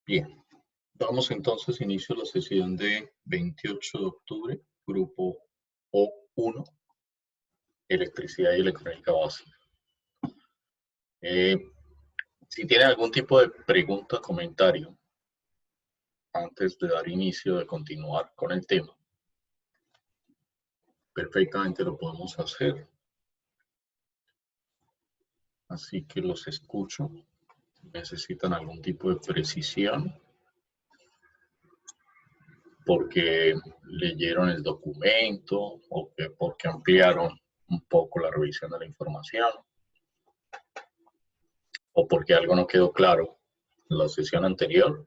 Bien, damos entonces inicio a la sesión de 28 de octubre, grupo O1, electricidad y electrónica básica. Si tienen algún tipo de pregunta o comentario antes de dar inicio, de continuar con el tema, perfectamente lo podemos hacer. Así que los escucho. Necesitan algún tipo de precisión porque leyeron el documento o porque ampliaron un poco la revisión de la información o porque algo no quedó claro en la sesión anterior,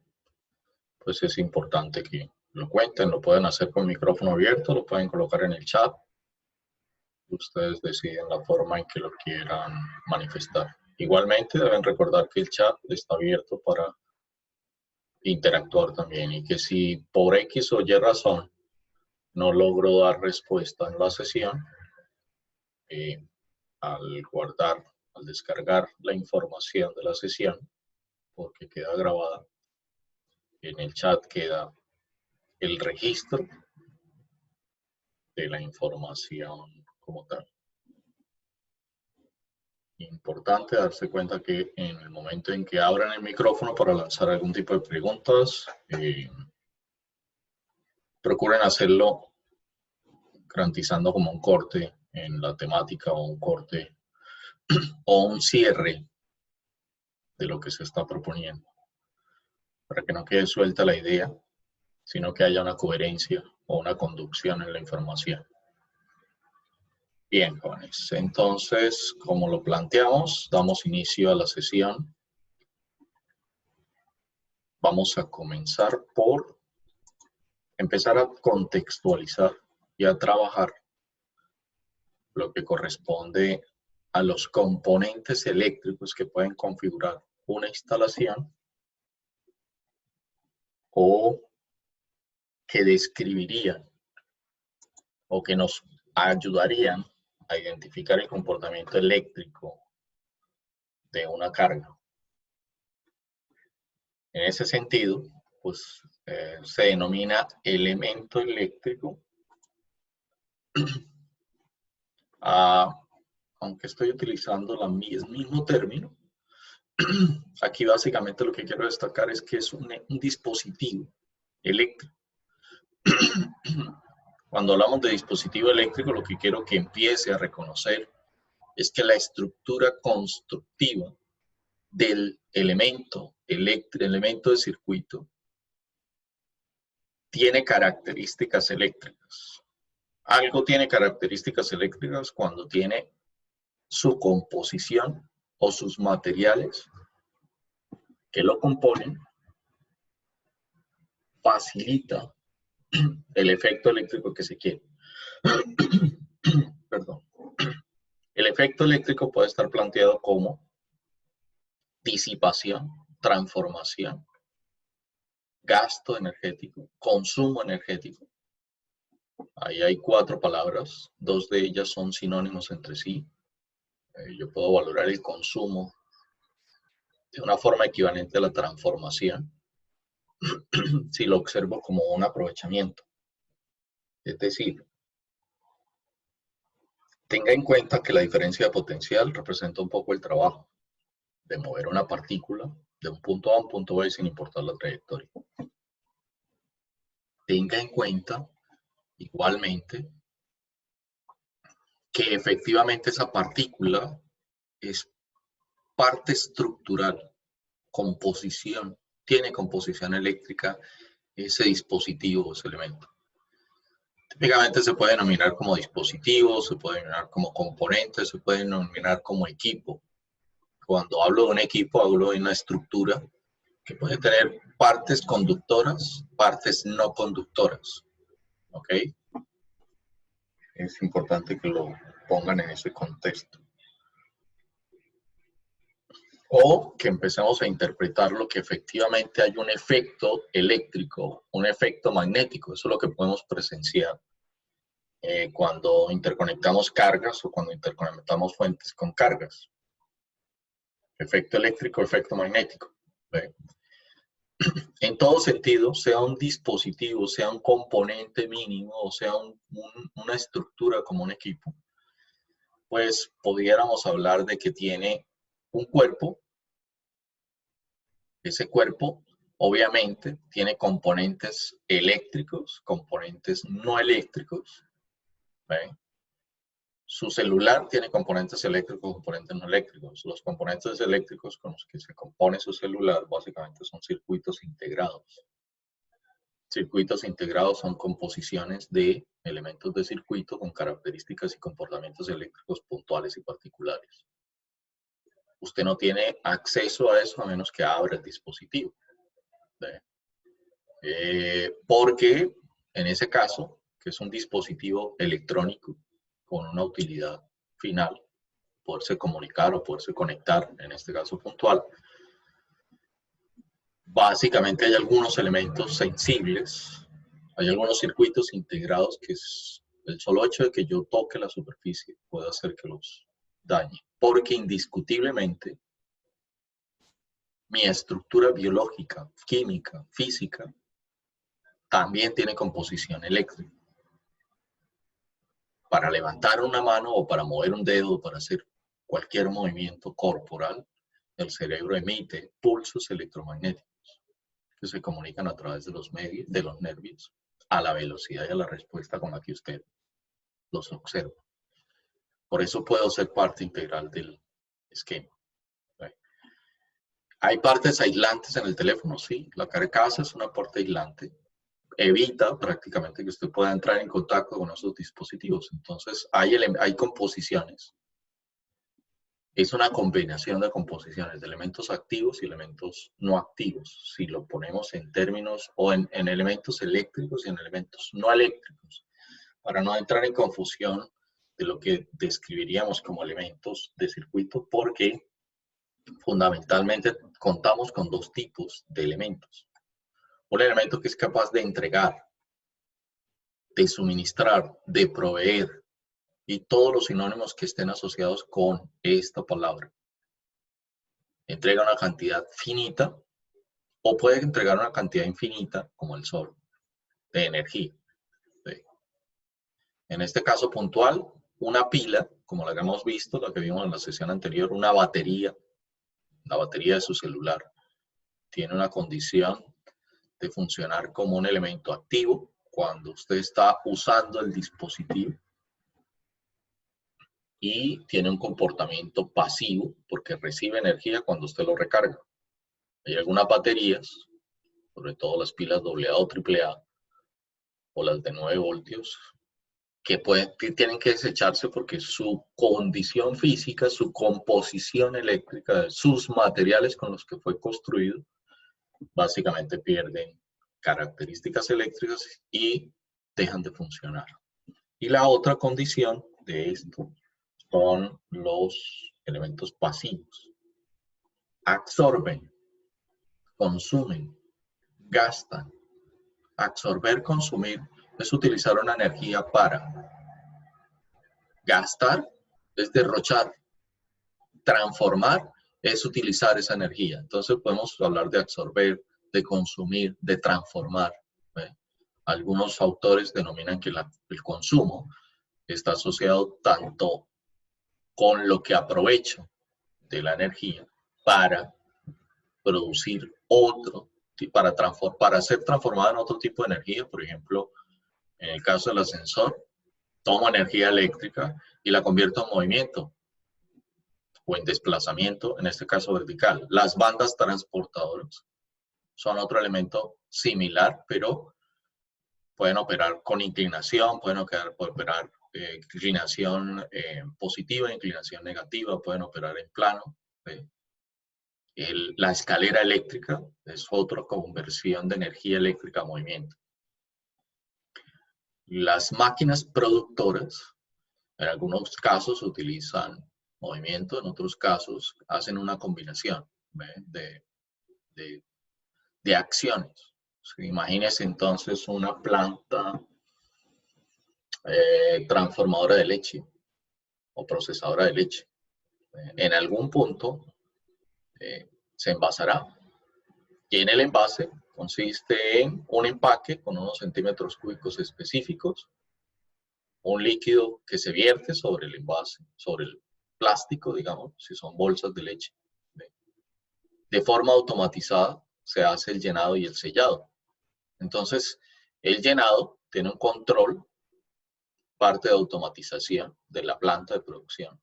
pues es importante que lo cuenten. Lo pueden hacer con el micrófono abierto, lo pueden colocar en el chat. Ustedes deciden la forma en que lo quieran manifestar. Igualmente deben recordar que el chat está abierto para interactuar también y que si por X o Y razón no logro dar respuesta en la sesión, al guardar, al descargar la información de la sesión, porque queda grabada, en el chat queda el registro de la información como tal. Importante darse cuenta que en el momento en que abran el micrófono para lanzar algún tipo de preguntas, procuren hacerlo garantizando como un corte en la temática o un corte o un cierre de lo que se está proponiendo, para que no quede suelta la idea, sino que haya una coherencia o una conducción en la información. Bien, jóvenes, entonces, como lo planteamos, damos inicio a la sesión. Vamos a comenzar por empezar a contextualizar y a trabajar lo que corresponde a los componentes eléctricos que pueden configurar una instalación o que describirían o que nos ayudarían a identificar el comportamiento eléctrico de una carga. En ese sentido, pues se denomina elemento eléctrico, aunque estoy utilizando el mismo término. Aquí básicamente lo que quiero destacar es que es un dispositivo eléctrico. Cuando hablamos de dispositivo eléctrico, lo que quiero que empiece a reconocer es que la estructura constructiva del elemento de circuito tiene características eléctricas. Algo tiene características eléctricas cuando tiene su composición o sus materiales que lo componen facilita el efecto eléctrico que se quiere. Perdón. El efecto eléctrico puede estar planteado como disipación, transformación, gasto energético, consumo energético. Ahí hay 4 palabras, 2 de ellas son sinónimos entre sí. Yo puedo valorar el consumo de una forma equivalente a la transformación si lo observo como un aprovechamiento. Es decir, tenga en cuenta que la diferencia de potencial representa un poco el trabajo de mover una partícula de un punto A a un punto B sin importar la trayectoria. Tenga en cuenta igualmente que efectivamente esa partícula es parte estructural, composición, tiene composición eléctrica ese dispositivo, ese elemento. Típicamente se puede denominar como dispositivo, se puede denominar como componente, se puede denominar como equipo. Cuando hablo de un equipo, hablo de una estructura que puede tener partes conductoras, partes no conductoras. ¿Ok? Es importante que lo pongan en ese contexto. O que empecemos a interpretar lo que efectivamente hay un efecto eléctrico, un efecto magnético. Eso es lo que podemos presenciar cuando interconectamos cargas o cuando interconectamos fuentes con cargas. Efecto eléctrico, efecto magnético. ¿Ve? en todo sentido, sea un dispositivo, sea un componente mínimo o sea una estructura como un equipo, pues pudiéramos hablar de que tiene un cuerpo. Ese cuerpo obviamente tiene componentes eléctricos, componentes no eléctricos. ¿Ve? Su celular tiene componentes eléctricos, componentes no eléctricos. Los componentes eléctricos con los que se compone su celular básicamente son circuitos integrados. Circuitos integrados son composiciones de elementos de circuito con características y comportamientos eléctricos puntuales y particulares. Usted no tiene acceso a eso a menos que abra el dispositivo. Porque en ese caso, que es un dispositivo electrónico con una utilidad final, poderse comunicar o poderse conectar, en este caso puntual, básicamente hay algunos elementos sensibles, hay algunos circuitos integrados que es el solo hecho de que yo toque la superficie puede hacer que los dañe, porque indiscutiblemente mi estructura biológica, química, física, también tiene composición eléctrica. Para levantar una mano o para mover un dedo o para hacer cualquier movimiento corporal, el cerebro emite pulsos electromagnéticos que se comunican a través de los nervios a la velocidad y a la respuesta con la que usted los observa. Por eso puedo ser parte integral del esquema. ¿Hay partes aislantes en el teléfono? Sí, la carcasa es una parte aislante. Evita prácticamente que usted pueda entrar en contacto con esos dispositivos. Entonces, hay composiciones. Es una combinación de composiciones de elementos activos y elementos no activos. Si lo ponemos en términos o en elementos eléctricos y en elementos no eléctricos, para no entrar en confusión de lo que describiríamos como elementos de circuito, porque fundamentalmente contamos con dos tipos de elementos. Un elemento que es capaz de entregar, de suministrar, de proveer, y todos los sinónimos que estén asociados con esta palabra. Entrega una cantidad finita o puede entregar una cantidad infinita, como el sol, de energía. ¿Sí? En este caso puntual, una pila, como la que hemos visto, la que vimos en la sesión anterior, una batería, la batería de su celular, tiene una condición de funcionar como un elemento activo cuando usted está usando el dispositivo y tiene un comportamiento pasivo porque recibe energía cuando usted lo recarga. Hay algunas baterías, sobre todo las pilas AA o AAA o las de 9 voltios, que tienen que desecharse porque su condición física, su composición eléctrica, sus materiales con los que fue construido, básicamente pierden características eléctricas y dejan de funcionar. Y la otra condición de esto son los elementos pasivos. Absorben, consumen, gastan. Absorber, consumir, es utilizar una energía para. Gastar es derrochar. Transformar es utilizar esa energía. Entonces podemos hablar de absorber, de consumir, de transformar. Algunos autores denominan que el consumo está asociado tanto con lo que aprovecho de la energía para producir otro, para ser transformada en otro tipo de energía. Por ejemplo, en el caso del ascensor, tomo energía eléctrica y la convierto en movimiento o en desplazamiento, en este caso vertical. Las bandas transportadoras son otro elemento similar, pero pueden operar con inclinación, pueden operar inclinación positiva, inclinación negativa, pueden operar en plano. La escalera eléctrica es otra conversión de energía eléctrica a movimiento. Las máquinas productoras, en algunos casos utilizan movimiento, en otros casos hacen una combinación de acciones. Imagínense entonces una planta transformadora de leche o procesadora de leche. En algún punto se envasará Y en el envase consiste en un empaque con unos centímetros cúbicos específicos, un líquido que se vierte sobre el envase, sobre el plástico, digamos, si son bolsas de leche. De forma automatizada se hace el llenado y el sellado. Entonces, el llenado tiene un control, parte de automatización de la planta de producción,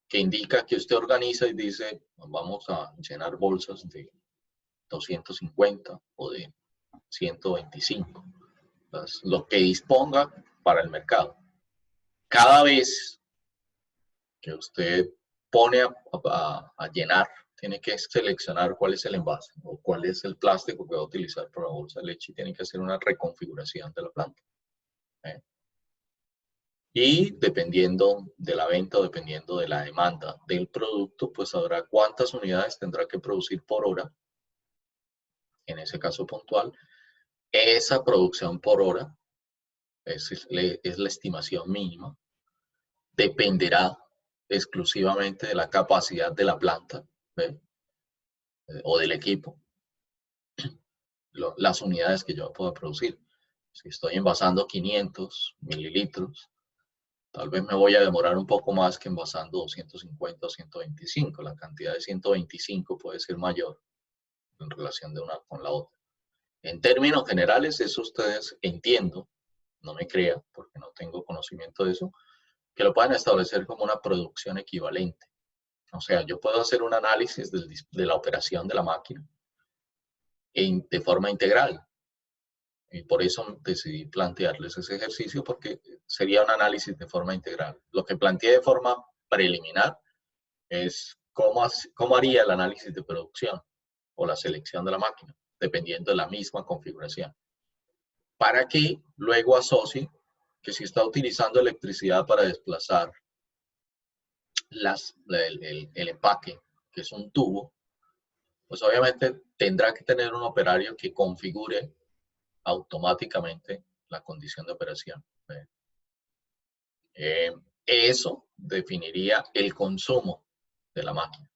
que indica que usted organiza y dice, vamos a llenar bolsas de 250 o de 125, lo que disponga para el mercado. Cada vez que usted pone a llenar, tiene que seleccionar cuál es el envase o cuál es el plástico que va a utilizar para la bolsa de leche y tiene que hacer una reconfiguración de la planta. Y dependiendo de la venta o dependiendo de la demanda del producto, pues sabrá cuántas unidades tendrá que producir por hora. En ese caso puntual, esa producción por hora es la estimación mínima. Dependerá exclusivamente de la capacidad de la planta, ¿ve? O del equipo, las unidades que yo pueda producir. Si estoy envasando 500 mililitros, tal vez me voy a demorar un poco más que envasando 250 o 125. La cantidad de 125 puede ser mayor en relación de una con la otra. En términos generales, eso ustedes entiendo, no me crea porque no tengo conocimiento de eso, que lo puedan establecer como una producción equivalente. O sea, yo puedo hacer un análisis de la operación de la máquina de forma integral. Y por eso decidí plantearles ese ejercicio, porque sería un análisis de forma integral. Lo que planteé de forma preliminar es cómo haría el análisis de producción o la selección de la máquina, dependiendo de la misma configuración. Para que luego asocie que si está utilizando electricidad para desplazar el empaque, que es un tubo, pues obviamente tendrá que tener un operario que configure automáticamente la condición de operación. Eso definiría el consumo de la máquina,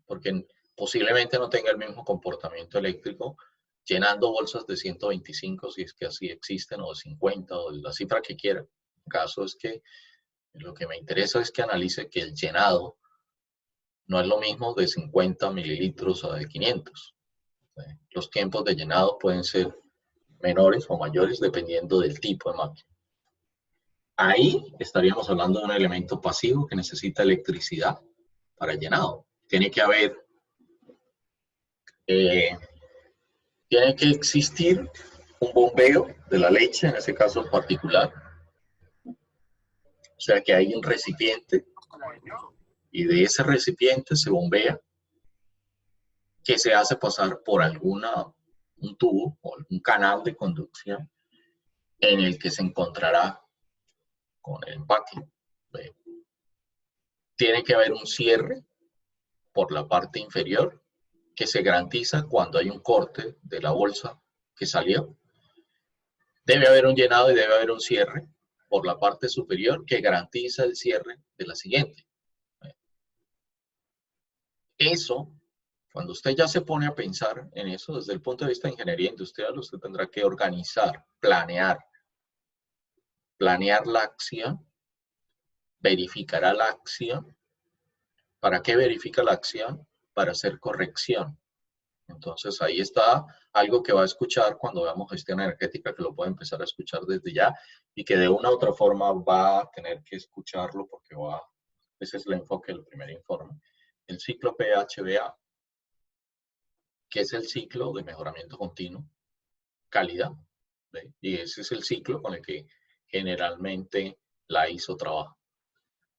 porque posiblemente no tenga el mismo comportamiento eléctrico llenando bolsas de 125, si es que así existen, o de 50, o de la cifra que quiera. El caso es que lo que me interesa es que analice que el llenado no es lo mismo de 50 mililitros a de 500. Los tiempos de llenado pueden ser menores o mayores dependiendo del tipo de máquina. Ahí estaríamos hablando de un elemento pasivo que necesita electricidad para el llenado. Tiene que existir un bombeo de la leche, en ese caso en particular. O sea que hay un recipiente y de ese recipiente se bombea, que se hace pasar por un tubo o algún canal de conducción en el que se encontrará con el empaque. Tiene que haber un cierre por la parte inferior que se garantiza cuando hay un corte de la bolsa que salió. Debe haber un llenado y debe haber un cierre por la parte superior que garantiza el cierre de la siguiente. Eso, cuando usted ya se pone a pensar en eso desde el punto de vista de ingeniería industrial, usted tendrá que organizar, planear la acción, verificará la acción. ¿Para qué verifica la acción? Para hacer corrección. Entonces ahí está algo que va a escuchar cuando veamos gestión energética, que lo puede empezar a escuchar desde ya y que de una u otra forma va a tener que escucharlo porque ese es el enfoque del primer informe. El ciclo PHBA, que es el ciclo de mejoramiento continuo, calidad, ¿ve? Y ese es el ciclo con el que generalmente la ISO trabaja.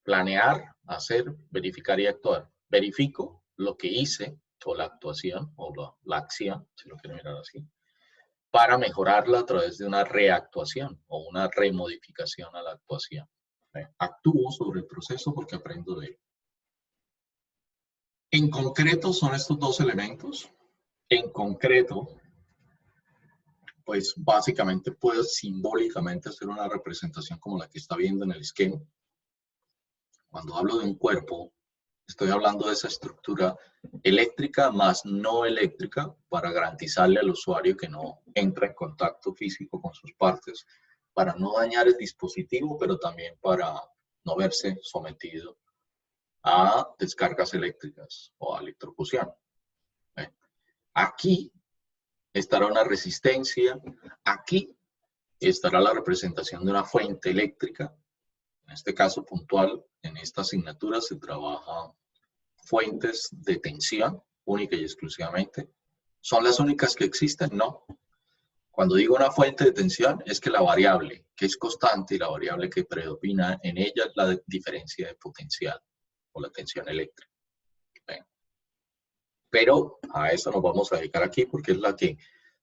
Planear, hacer, verificar y actuar. Verifico lo que hice, o la actuación, o la acción, si lo quieren mirar así, para mejorarla a través de una reactuación o una remodificación a la actuación. Actúo sobre el proceso porque aprendo de él. En concreto son estos dos elementos. En concreto, pues básicamente puedes simbólicamente hacer una representación como la que está viendo en el esquema. Cuando hablo de un cuerpo, Estoy hablando de esa estructura eléctrica más no eléctrica para garantizarle al usuario que no entra en contacto físico con sus partes, para no dañar el dispositivo, pero también para no verse sometido a descargas eléctricas o a electrocución. Aquí estará una resistencia, aquí estará la representación de una fuente eléctrica. En este caso puntual, en esta asignatura se trabaja fuentes de tensión, única y exclusivamente. ¿Son las únicas que existen? No. Cuando digo una fuente de tensión, es que la variable que es constante y la variable que predomina en ella es la diferencia de potencial o la tensión eléctrica. Bien. Pero a eso nos vamos a dedicar aquí porque es la que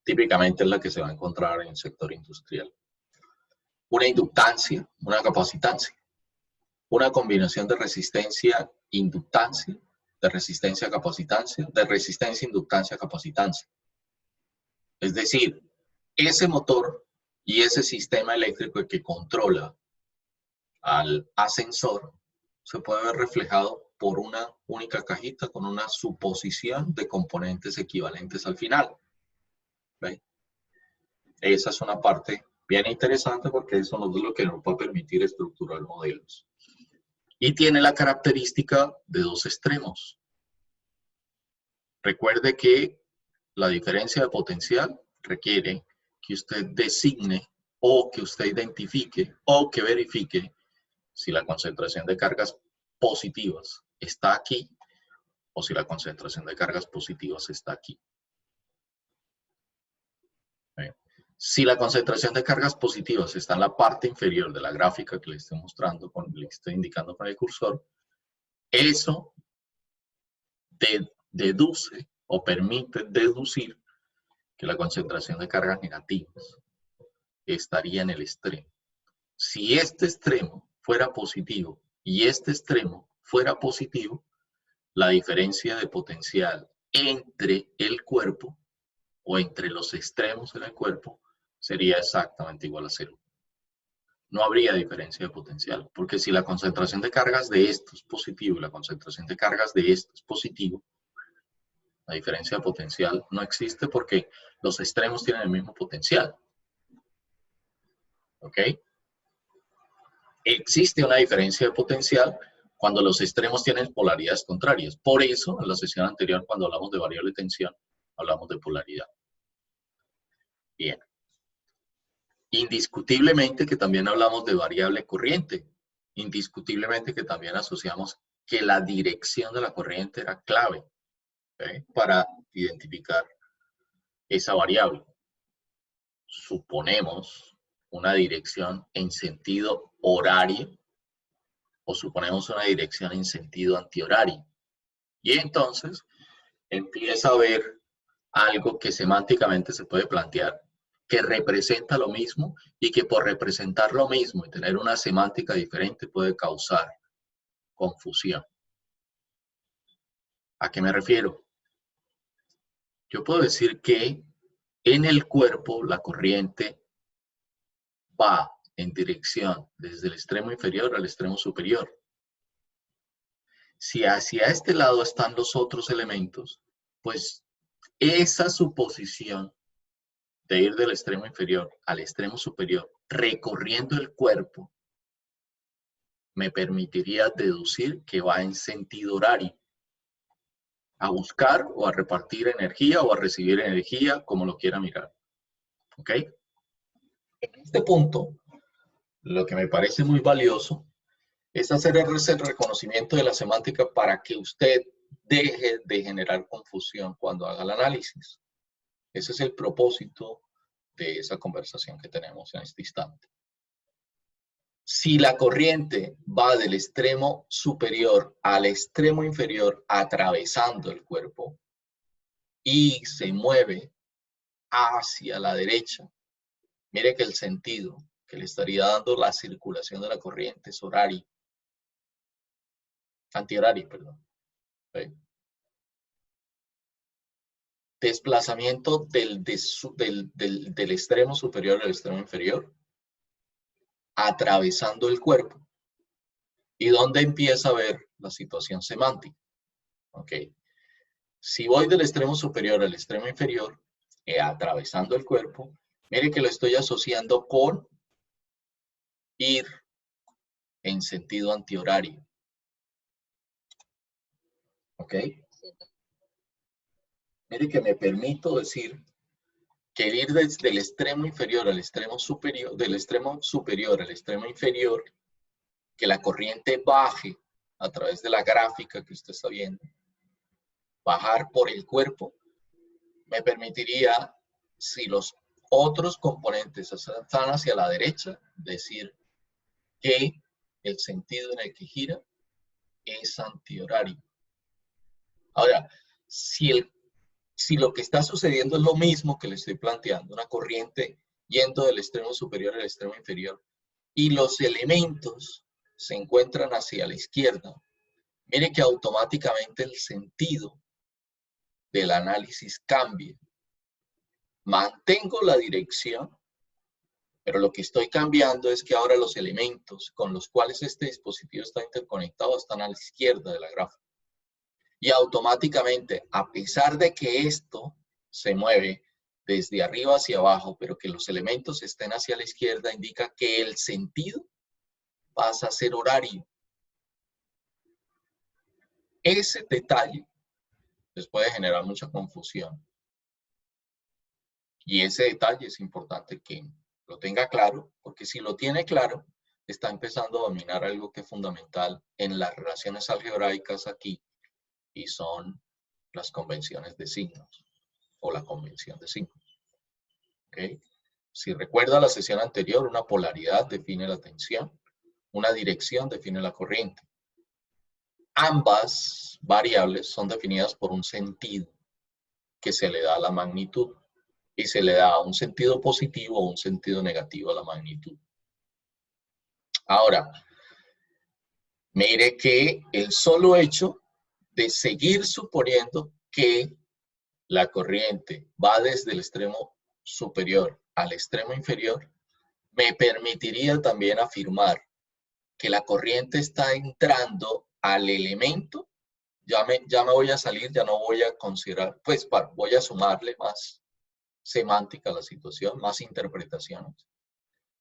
típicamente es la que se va a encontrar en el sector industrial. Una inductancia, una capacitancia. Una combinación de resistencia-inductancia, de resistencia-capacitancia, de resistencia-inductancia-capacitancia. Es decir, ese motor y ese sistema eléctrico que controla al ascensor se puede ver reflejado por una única cajita con una suposición de componentes equivalentes al final. ¿Ve? Esa es una parte bien interesante porque eso es lo que nos va a permitir estructurar modelos. Y tiene la característica de dos extremos. Recuerde que la diferencia de potencial requiere que usted designe o que usted identifique o que verifique si la concentración de cargas positivas está aquí o si la concentración de cargas positivas está aquí. Si la concentración de cargas positivas está en la parte inferior de la gráfica que le estoy mostrando, le estoy indicando con el cursor, eso deduce o permite deducir que la concentración de cargas negativas estaría en el extremo. Si este extremo fuera positivo y este extremo fuera positivo, la diferencia de potencial entre el cuerpo o entre los extremos del cuerpo sería exactamente igual a cero. No habría diferencia de potencial, porque si la concentración de cargas de esto es positivo y la concentración de cargas de esto es positivo, la diferencia de potencial no existe porque los extremos tienen el mismo potencial. ¿Ok? Existe una diferencia de potencial cuando los extremos tienen polaridades contrarias. Por eso, en la sesión anterior, cuando hablamos de variable de tensión, hablamos de polaridad. Bien. Indiscutiblemente que también hablamos de variable corriente. Indiscutiblemente que también asociamos que la dirección de la corriente era clave, ¿okay?, para identificar esa variable. Suponemos una dirección en sentido horario o suponemos una dirección en sentido antihorario. Y entonces empieza a haber algo que semánticamente se puede plantear, que representa lo mismo y que por representar lo mismo y tener una semántica diferente puede causar confusión. ¿A qué me refiero? Yo puedo decir que en el cuerpo la corriente va en dirección desde el extremo inferior al extremo superior. Si hacia este lado están los otros elementos, pues esa suposición de ir del extremo inferior al extremo superior, recorriendo el cuerpo, me permitiría deducir que va en sentido horario, a buscar o a repartir energía o a recibir energía, como lo quiera mirar. ¿Ok? En este punto, lo que me parece muy valioso es hacer ese reconocimiento de la semántica para que usted deje de generar confusión cuando haga el análisis. Ese es el propósito de esa conversación que tenemos en este instante. Si la corriente va del extremo superior al extremo inferior atravesando el cuerpo y se mueve hacia la derecha, mire que el sentido que le estaría dando la circulación de la corriente es horario. Antihorario, perdón. ¿Sí? Desplazamiento del extremo superior al extremo inferior, atravesando el cuerpo. ¿Y dónde empieza a ver la situación semántica? ¿Ok? Si voy del extremo superior al extremo inferior, atravesando el cuerpo, mire que lo estoy asociando con ir en sentido antihorario. ¿Ok? Mire que me permito decir que el ir desde el extremo inferior al extremo superior, del extremo superior al extremo inferior, que la corriente baje a través de la gráfica que usted está viendo, bajar por el cuerpo, me permitiría, si los otros componentes están hacia la derecha, decir que el sentido en el que gira es antihorario. Ahora, si lo que está sucediendo es lo mismo que le estoy planteando, una corriente yendo del extremo superior al extremo inferior, y los elementos se encuentran hacia la izquierda, mire que automáticamente el sentido del análisis cambia. Mantengo la dirección, pero lo que estoy cambiando es que ahora los elementos con los cuales este dispositivo está interconectado están a la izquierda de la gráfica. Y automáticamente, a pesar de que esto se mueve desde arriba hacia abajo, pero que los elementos estén hacia la izquierda, indica que el sentido pasa a ser horario. Ese detalle les puede generar mucha confusión. Y ese detalle es importante que lo tenga claro, porque si lo tiene claro, está empezando a dominar algo que es fundamental en las relaciones algebraicas aquí, y son las convenciones de signos, o la convención de signos. ¿Okay? Si recuerda la sesión anterior, una polaridad define la tensión, una dirección define la corriente. Ambas variables son definidas por un sentido que se le da a la magnitud, y se le da un sentido positivo o un sentido negativo a la magnitud. Ahora, mire que el solo hecho de seguir suponiendo que la corriente va desde el extremo superior al extremo inferior, me permitiría también afirmar que la corriente está entrando al elemento. Ya me voy a salir, ya no voy a considerar, pues voy a sumarle más semántica a la situación, más interpretaciones,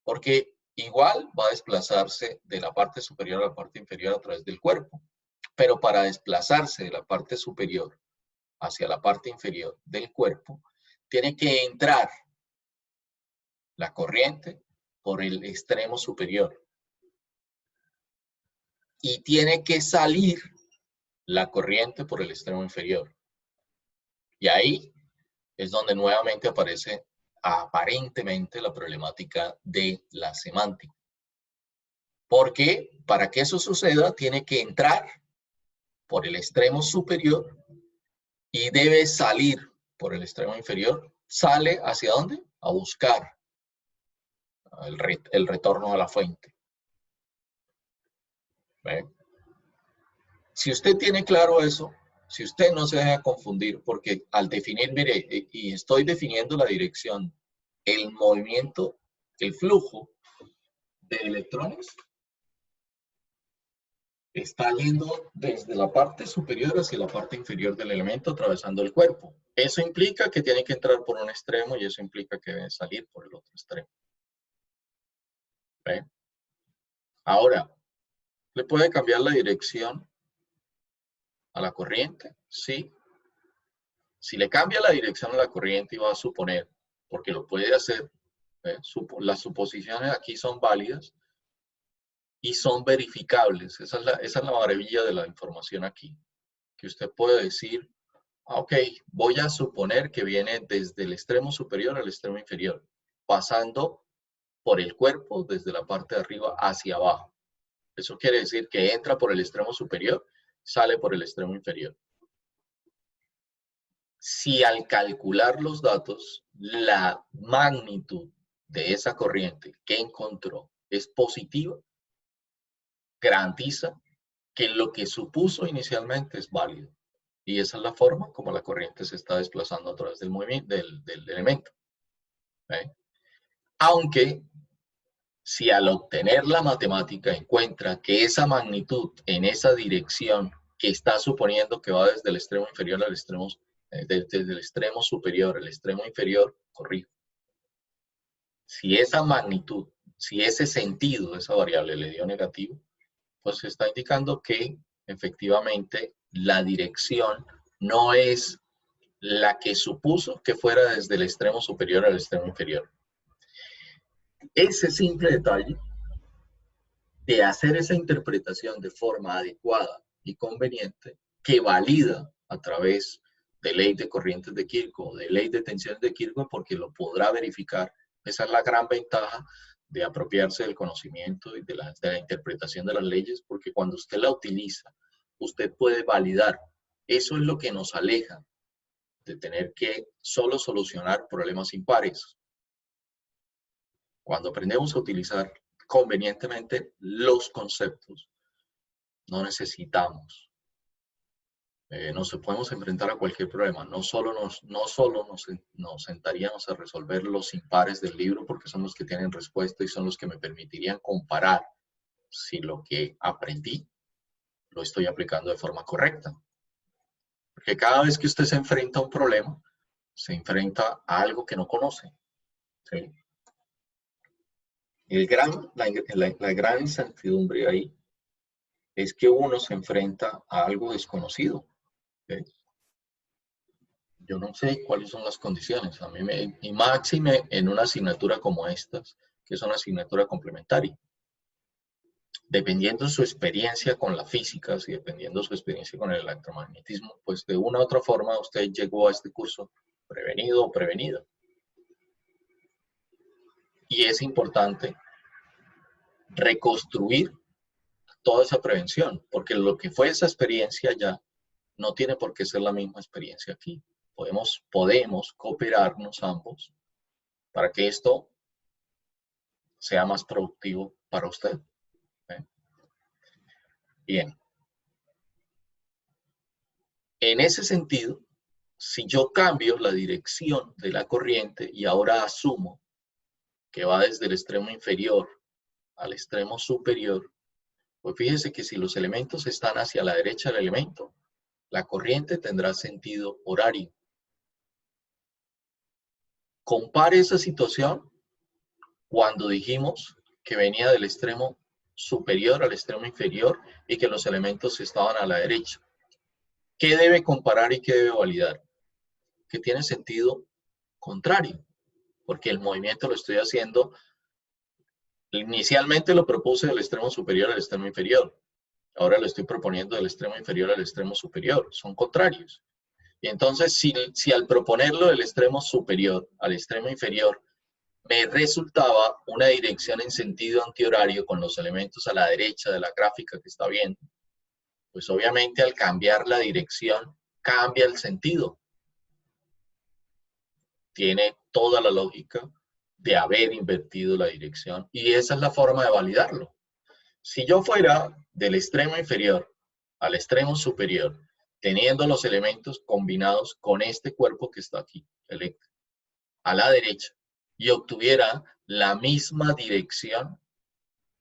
porque igual va a desplazarse de la parte superior a la parte inferior a través del cuerpo, pero para desplazarse de la parte superior hacia la parte inferior del cuerpo, tiene que entrar la corriente por el extremo superior y tiene que salir la corriente por el extremo inferior. Y ahí es donde nuevamente aparece aparentemente la problemática de la semántica. Porque para que eso suceda, tiene que entrar por el extremo superior y debe salir por el extremo inferior. ¿Sale hacia dónde? A buscar el retorno a la fuente. ¿Ve? Si usted tiene claro eso, si usted no se deja confundir, porque al definir, mire, y estoy definiendo la dirección, el movimiento, el flujo de electrones está yendo desde la parte superior hacia la parte inferior del elemento, atravesando el cuerpo. Eso implica que tiene que entrar por un extremo y eso implica que debe salir por el otro extremo. ¿Ve? Ahora, ¿le puede cambiar la dirección a la corriente? Sí. Si le cambia la dirección a la corriente y va a suponer, porque lo puede hacer, las suposiciones aquí son válidas y son verificables. Esa es la maravilla de la información aquí. Que usted puede decir, ok, voy a suponer que viene desde el extremo superior al extremo inferior, pasando por el cuerpo desde la parte de arriba hacia abajo. Eso quiere decir que entra por el extremo superior, sale por el extremo inferior. Si al calcular los datos, la magnitud de esa corriente que encontró es positiva, garantiza que lo que supuso inicialmente es válido. Y esa es la forma como la corriente se está desplazando a través del movimiento, del elemento. ¿Eh? Aunque Si al obtener la matemática encuentra que esa magnitud en esa dirección que está suponiendo que va desde el extremo inferior al extremo, desde el extremo superior al extremo inferior, corrijo. Si esa magnitud, si ese sentido de esa variable le dio negativo, pues está indicando que efectivamente la dirección no es la que supuso que fuera desde el extremo superior al extremo inferior. Ese simple detalle de hacer esa interpretación de forma adecuada y conveniente, que valida a través de ley de corrientes de Kirchhoff, de ley de tensiones de Kirchhoff, porque lo podrá verificar. Esa es la gran ventaja de apropiarse del conocimiento y de la interpretación de las leyes, porque cuando usted la utiliza, usted puede validar. Eso es lo que nos aleja de tener que solo solucionar problemas impares. Cuando aprendemos a utilizar convenientemente los conceptos, no necesitamos, nos podemos enfrentar a cualquier problema. No solo nos sentaríamos a resolver los impares del libro, porque son los que tienen respuesta y son los que me permitirían comparar si lo que aprendí lo estoy aplicando de forma correcta. Porque cada vez que usted se enfrenta a un problema, se enfrenta a algo que no conoce. ¿Sí? La gran incertidumbre ahí es que uno se enfrenta a algo desconocido. ¿Sí? Yo no sé cuáles son las condiciones. A mí y máxime en una asignatura como estas, que es una asignatura complementaria. Dependiendo de su experiencia con la física, y dependiendo de su experiencia con el electromagnetismo, pues de una u otra forma usted llegó a este curso prevenido o prevenida. Y es importante reconstruir toda esa prevención, porque lo que fue esa experiencia ya no tiene por qué ser la misma experiencia aquí. Podemos cooperarnos ambos para que esto sea más productivo para usted. ¿Eh? Bien. En ese sentido, si yo cambio la dirección de la corriente y ahora asumo que va desde el extremo inferior al extremo superior, pues fíjese que si los elementos están hacia la derecha del elemento, la corriente tendrá sentido horario. Compare esa situación cuando dijimos que venía del extremo superior al extremo inferior y que los elementos estaban a la derecha. ¿Qué debe comparar y qué debe validar? Que tiene sentido contrario, porque el movimiento lo estoy haciendo, inicialmente lo propuse del extremo superior al extremo inferior, ahora lo estoy proponiendo del extremo inferior al extremo superior, son contrarios. Y entonces, si al proponerlo del extremo superior al extremo inferior, me resultaba una dirección en sentido antihorario con los elementos a la derecha de la gráfica que está viendo, pues obviamente al cambiar la dirección, cambia el sentido. Tiene toda la lógica de haber invertido la dirección y esa es la forma de validarlo. Si yo fuera del extremo inferior al extremo superior, teniendo los elementos combinados con este cuerpo que está aquí, eléctrico, a la derecha, y obtuviera la misma dirección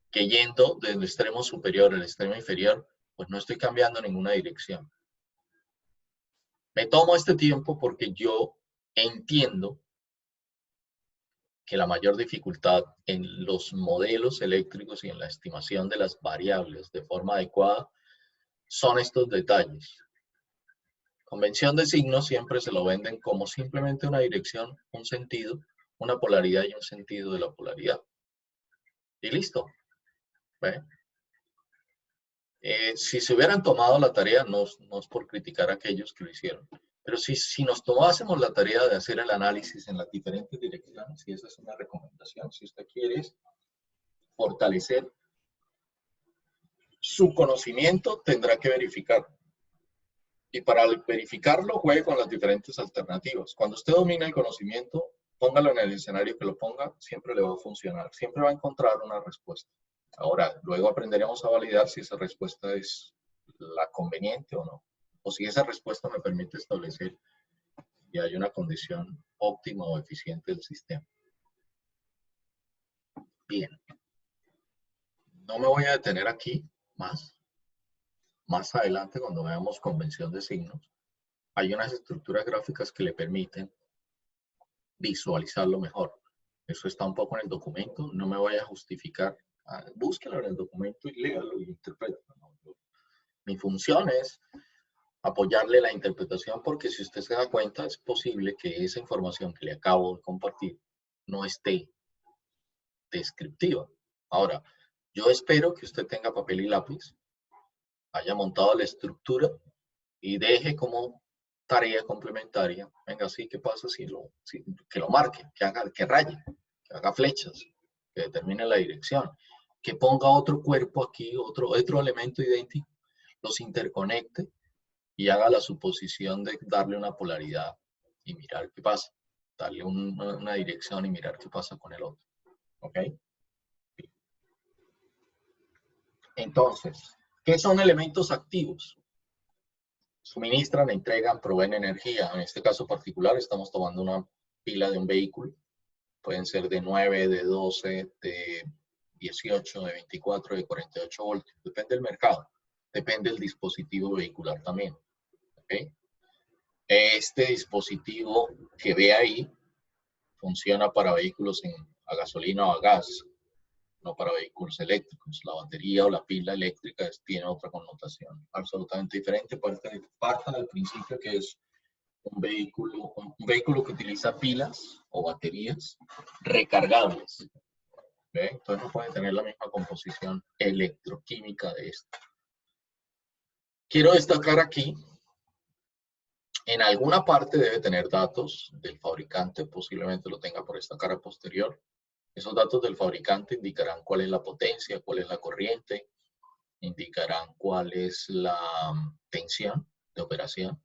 que yendo del extremo superior al extremo inferior, pues no estoy cambiando ninguna dirección. Me tomo este tiempo porque yo entiendo que la mayor dificultad en los modelos eléctricos y en la estimación de las variables de forma adecuada son estos detalles. Convención de signos siempre se lo venden como simplemente una dirección, un sentido, una polaridad y un sentido de la polaridad. Y listo. ¿Ve? Si se hubieran tomado la tarea, no es por criticar a aquellos que lo hicieron, pero si nos tomásemos la tarea de hacer el análisis en las diferentes direcciones, y esa es una recomendación, si usted quiere fortalecer su conocimiento, tendrá que verificar. Y para verificarlo, juegue con las diferentes alternativas. Cuando usted domina el conocimiento, póngalo en el escenario que lo ponga, siempre le va a funcionar, siempre va a encontrar una respuesta. Ahora, luego aprenderemos a validar si esa respuesta es la conveniente o no, o si esa respuesta me permite establecer que hay una condición óptima o eficiente del sistema. Bien. No me voy a detener aquí más. Más adelante, cuando veamos convención de signos, hay unas estructuras gráficas que le permiten visualizarlo mejor. Eso está un poco en el documento. No me voy a justificar. Búsquelo en el documento y léalo y interprétalo. Mi función es apoyarle la interpretación, porque si usted se da cuenta, es posible que esa información que le acabo de compartir no esté descriptiva. Ahora, yo espero que usted tenga papel y lápiz, haya montado la estructura y deje como tarea complementaria. Venga, sí, ¿qué pasa si que lo marque, que raye, que haga flechas, que determine la dirección, que ponga otro cuerpo aquí, otro elemento idéntico, los interconecte y haga la suposición de darle una polaridad y mirar qué pasa, darle una dirección y mirar qué pasa con el otro. ¿Ok? Entonces, ¿qué son elementos activos? Suministran, entregan, proveen energía. En este caso particular estamos tomando una pila de un vehículo. Pueden ser de 9, de 12, de 18, de 24, de 48 voltios. Depende del mercado. Depende del dispositivo vehicular también. ¿Okay? Este dispositivo que ve ahí funciona para vehículos a gasolina o a gas, no para vehículos eléctricos. La batería o la pila eléctrica tiene otra connotación absolutamente diferente. Parta del principio que es un vehículo que utiliza pilas o baterías recargables. ¿Ve? Entonces no puede tener la misma composición electroquímica de esto. Quiero destacar aquí, en alguna parte debe tener datos del fabricante, posiblemente lo tenga por esta cara posterior. Esos datos del fabricante indicarán cuál es la potencia, cuál es la corriente, indicarán cuál es la tensión de operación.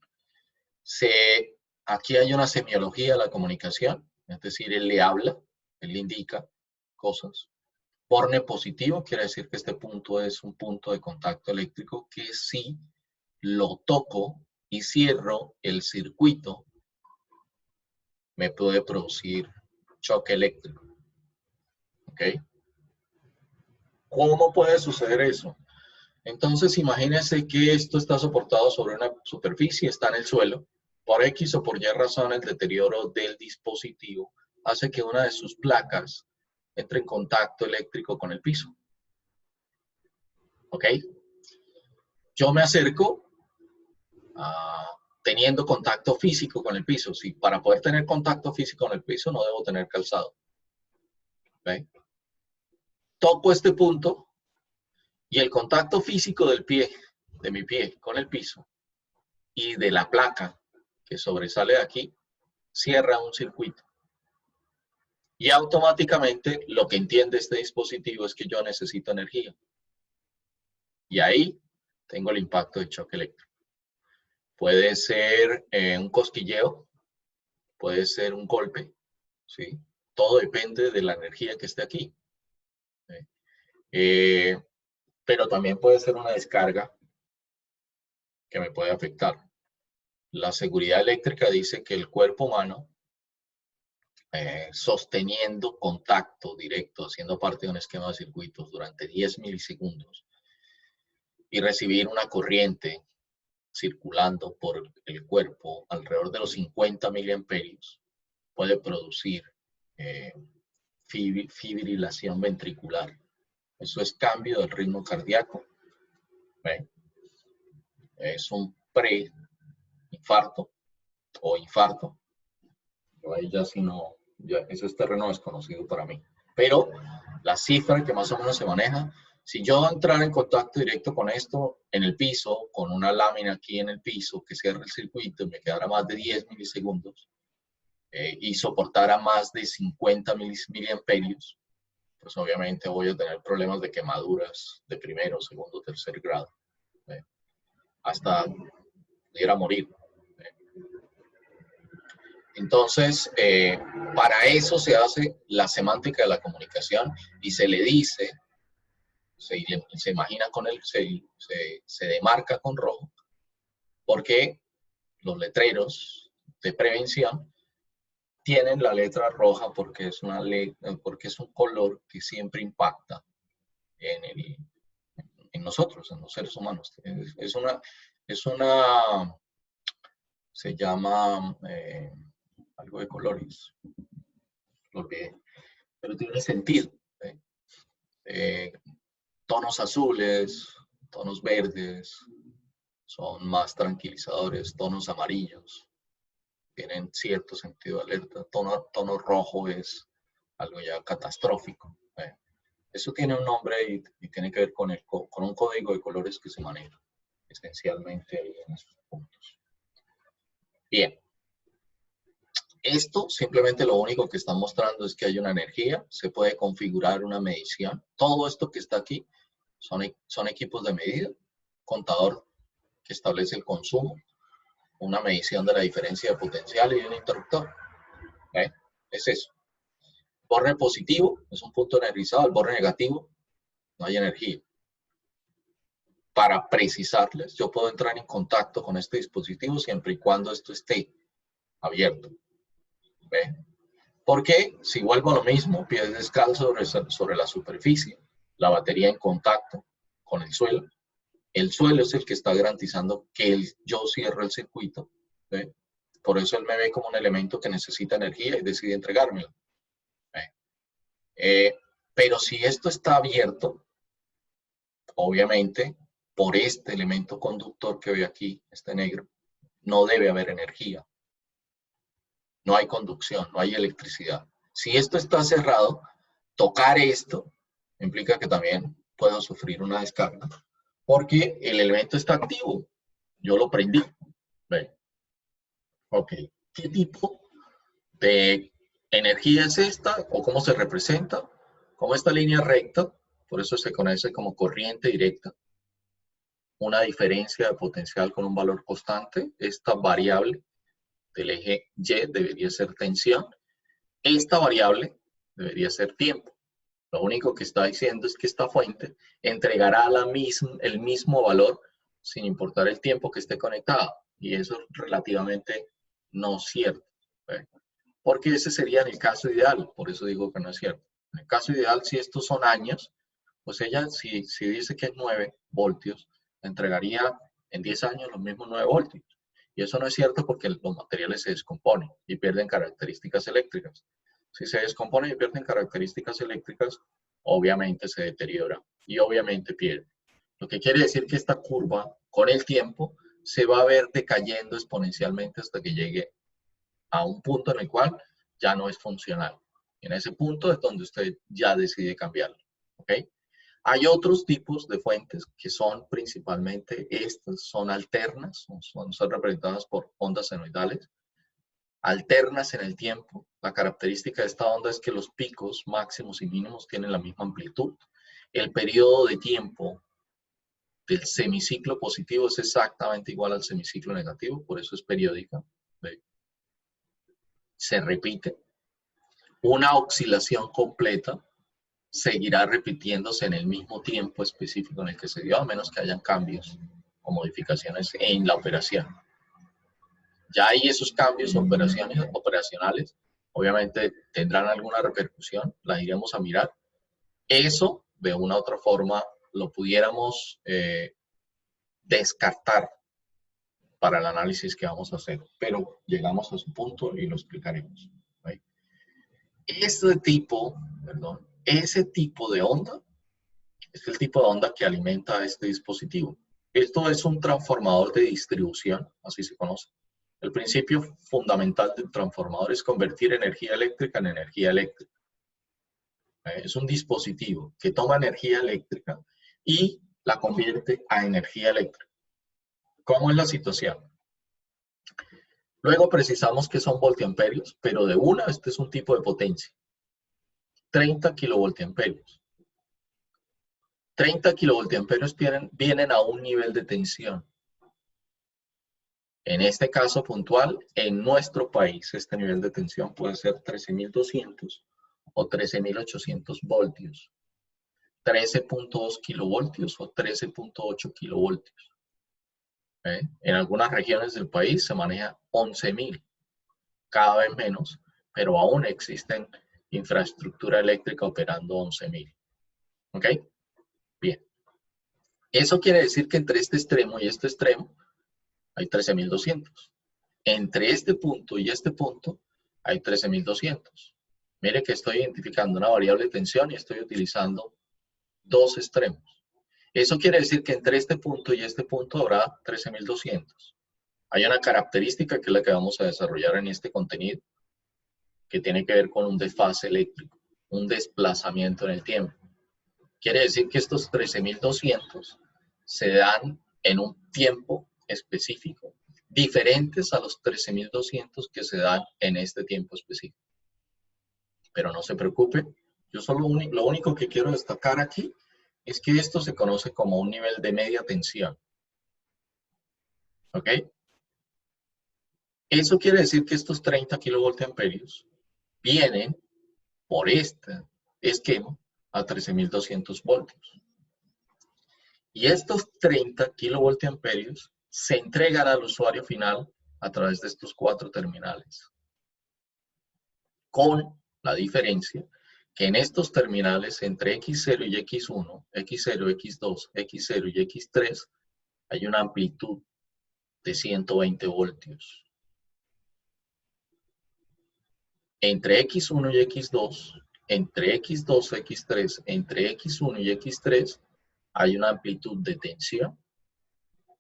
Aquí hay una semiología de la comunicación, es decir, él le habla, él le indica cosas. Porne positivo quiere decir que este punto es un punto de contacto eléctrico que si lo toco y cierro el circuito, me puede producir choque eléctrico. ¿Ok? ¿Cómo puede suceder eso? Entonces, imagínense que esto está soportado sobre una superficie, está en el suelo. Por X o por Y razón, el deterioro del dispositivo hace que una de sus placas entre en contacto eléctrico con el piso. ¿Ok? Yo me acerco teniendo contacto físico con el piso. Sí, para poder tener contacto físico con el piso no debo tener calzado. ¿Ok? Toco este punto y el contacto físico del pie, de mi pie con el piso y de la placa que sobresale de aquí, cierra un circuito. Y automáticamente lo que entiende este dispositivo es que yo necesito energía. Y ahí tengo el impacto de choque eléctrico. Puede ser un cosquilleo, puede ser un golpe, ¿sí? Todo depende de la energía que esté aquí. Pero también puede ser una descarga que me puede afectar. La seguridad eléctrica dice que el cuerpo humano, sosteniendo contacto directo, haciendo parte de un esquema de circuitos durante 10 milisegundos y recibir una corriente circulando por el cuerpo alrededor de los 50 miliamperios, puede producir fibrilación ventricular. Eso es cambio del ritmo cardíaco. ¿Ve? Es un pre-infarto o infarto. Yo ahí ya si no, ya ese es terreno desconocido para mí. Pero la cifra que más o menos se maneja, si yo entrara en contacto directo con esto en el piso, con una lámina aquí en el piso que cierre el circuito y me quedara más de 10 milisegundos y soportara más de 50 miliamperios, pues obviamente voy a tener problemas de quemaduras de primero, segundo, tercer grado. Hasta pudiera morir. Entonces, para eso se hace la semántica de la comunicación y se le dice, se imagina con él, se demarca con rojo, porque los letreros de prevención tienen la letra roja porque es un color que siempre impacta en nosotros, en los seres humanos. Es una se llama algo de colores, lo olvidé, pero tiene sentido. ¿Eh? Tonos azules, tonos verdes, son más tranquilizadores, tonos amarillos tienen cierto sentido de alerta, tono rojo es algo ya catastrófico. Eso tiene un nombre y tiene que ver con un código de colores que se maneja esencialmente ahí en esos puntos. Bien, esto simplemente lo único que está mostrando es que hay una energía, se puede configurar una medición. Todo esto que está aquí son equipos de medida, contador que establece el consumo, una medición de la diferencia de potencial y un interruptor. Es eso. Borne positivo es un punto energizado, el borne negativo no hay energía. Para precisarles, yo puedo entrar en contacto con este dispositivo siempre y cuando esto esté abierto. ¿Ve? Porque si vuelvo a lo mismo, pies descalzos sobre la superficie, la batería en contacto con el suelo es el que está garantizando que yo cierro el circuito. ¿Ve? Por eso él me ve como un elemento que necesita energía y decide entregármelo. Pero si esto está abierto, obviamente, por este elemento conductor que ve aquí, este negro, no debe haber energía. No hay conducción, no hay electricidad. Si esto está cerrado, tocar esto implica que también puedo sufrir una descarga, porque el elemento está activo. Yo lo prendí. ¿Ve? Ok. ¿Qué tipo de energía es esta o cómo se representa? Como esta línea recta, por eso se conoce como corriente directa, una diferencia de potencial con un valor constante. Esta variable del eje Y debería ser tensión. Esta variable debería ser tiempo. Lo único que está diciendo es que esta fuente entregará el mismo valor sin importar el tiempo que esté conectada. Y eso es relativamente no cierto. ¿Ve? Porque ese sería en el caso ideal. Por eso digo que no es cierto. En el caso ideal, si estos son años, pues ella, si dice que es 9 voltios, entregaría en 10 años los mismos 9 voltios. Y eso no es cierto porque los materiales se descomponen y pierden características eléctricas. Si se descomponen y pierden características eléctricas, obviamente se deteriora y obviamente pierde. Lo que quiere decir que esta curva, con el tiempo, se va a ver decayendo exponencialmente hasta que llegue a un punto en el cual ya no es funcional. En ese punto es donde usted ya decide cambiarlo. ¿Ok? Hay otros tipos de fuentes que son principalmente estas, son alternas, son representadas por ondas senoidales, alternas en el tiempo. La característica de esta onda es que los picos máximos y mínimos tienen la misma amplitud. El periodo de tiempo del semiciclo positivo es exactamente igual al semiciclo negativo, por eso es periódica. Se repite. Una oscilación completa seguirá repitiéndose en el mismo tiempo específico en el que se dio, a menos que hayan cambios o modificaciones en la operación. Ya hay esos cambios operacionales, obviamente tendrán alguna repercusión, la iremos a mirar. Eso, de una u otra forma, lo pudiéramos descartar para el análisis que vamos a hacer, pero llegamos a su punto y lo explicaremos. ¿Right? Ese tipo de onda es el tipo de onda que alimenta a este dispositivo. Esto es un transformador de distribución, así se conoce. El principio fundamental del transformador es convertir energía eléctrica en energía eléctrica. Es un dispositivo que toma energía eléctrica y la convierte a energía eléctrica. ¿Cómo es la situación? Luego precisamos que son voltiamperios, pero de una, este es un tipo de potencia. 30 kilovoltiamperios. 30 kilovoltiamperios vienen a un nivel de tensión. En este caso puntual, en nuestro país, este nivel de tensión puede ser 13.200 o 13.800 voltios. 13.2 kilovoltios o 13.8 kilovoltios. En algunas regiones del país se maneja 11.000, cada vez menos, pero aún existen infraestructura eléctrica operando 11.000. ¿Ok? Bien. Eso quiere decir que entre este extremo y este extremo hay 13.200. Entre este punto y este punto hay 13.200. Mire que estoy identificando una variable de tensión y estoy utilizando dos extremos. Eso quiere decir que entre este punto y este punto habrá 13.200. Hay una característica que es la que vamos a desarrollar en este contenido, que tiene que ver con un desfase eléctrico, un desplazamiento en el tiempo. Quiere decir que estos 13.200 se dan en un tiempo específico, diferentes a los 13.200 que se dan en este tiempo específico. Pero no se preocupe, yo solo lo único que quiero destacar aquí es que esto se conoce como un nivel de media tensión. ¿Ok? Eso quiere decir que estos 30 kilovoltiamperios vienen por este esquema a 13.200 voltios. Y estos 30 kilovoltiamperios se entregan al usuario final a través de estos 4 terminales. Con la diferencia que en estos terminales entre X0 y X1, X0, X2, X0 y X3 hay una amplitud de 120 voltios. Entre X1 y X2, entre X2 y X3, entre X1 y X3 hay una amplitud de tensión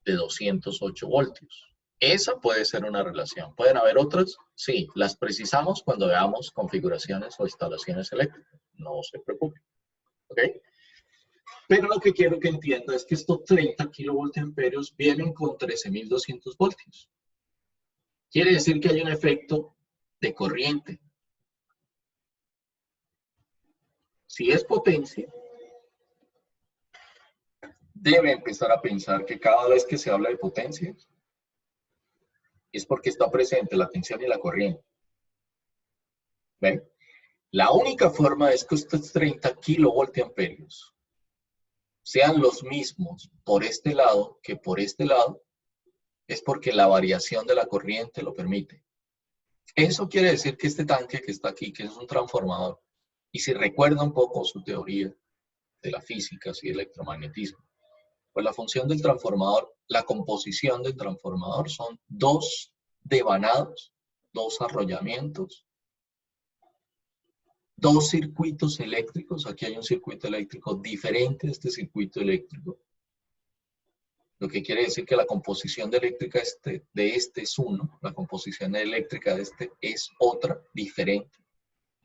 de 208 voltios. Esa puede ser una relación. ¿Pueden haber otras? Sí, las precisamos cuando veamos configuraciones o instalaciones eléctricas. No se preocupen. ¿Ok? Pero lo que quiero que entienda es que estos 30 kilovoltiamperios vienen con 13.200 voltios. Quiere decir que hay un efecto de corriente. Si es potencia, debe empezar a pensar que cada vez que se habla de potencia, es porque está presente la tensión y la corriente. ¿Ven? La única forma es que estos 30 kilovoltiamperios sean los mismos por este lado que por este lado, es porque la variación de la corriente lo permite. Eso quiere decir que este tanque que está aquí, que es un transformador, y si recuerda un poco su teoría de la física y electromagnetismo, pues la función del transformador, la composición del transformador son dos devanados, dos arrollamientos, dos circuitos eléctricos. Aquí hay un circuito eléctrico diferente de este circuito eléctrico. Lo que quiere decir que la composición de eléctrica de este es uno, la composición eléctrica de este es otra, diferente.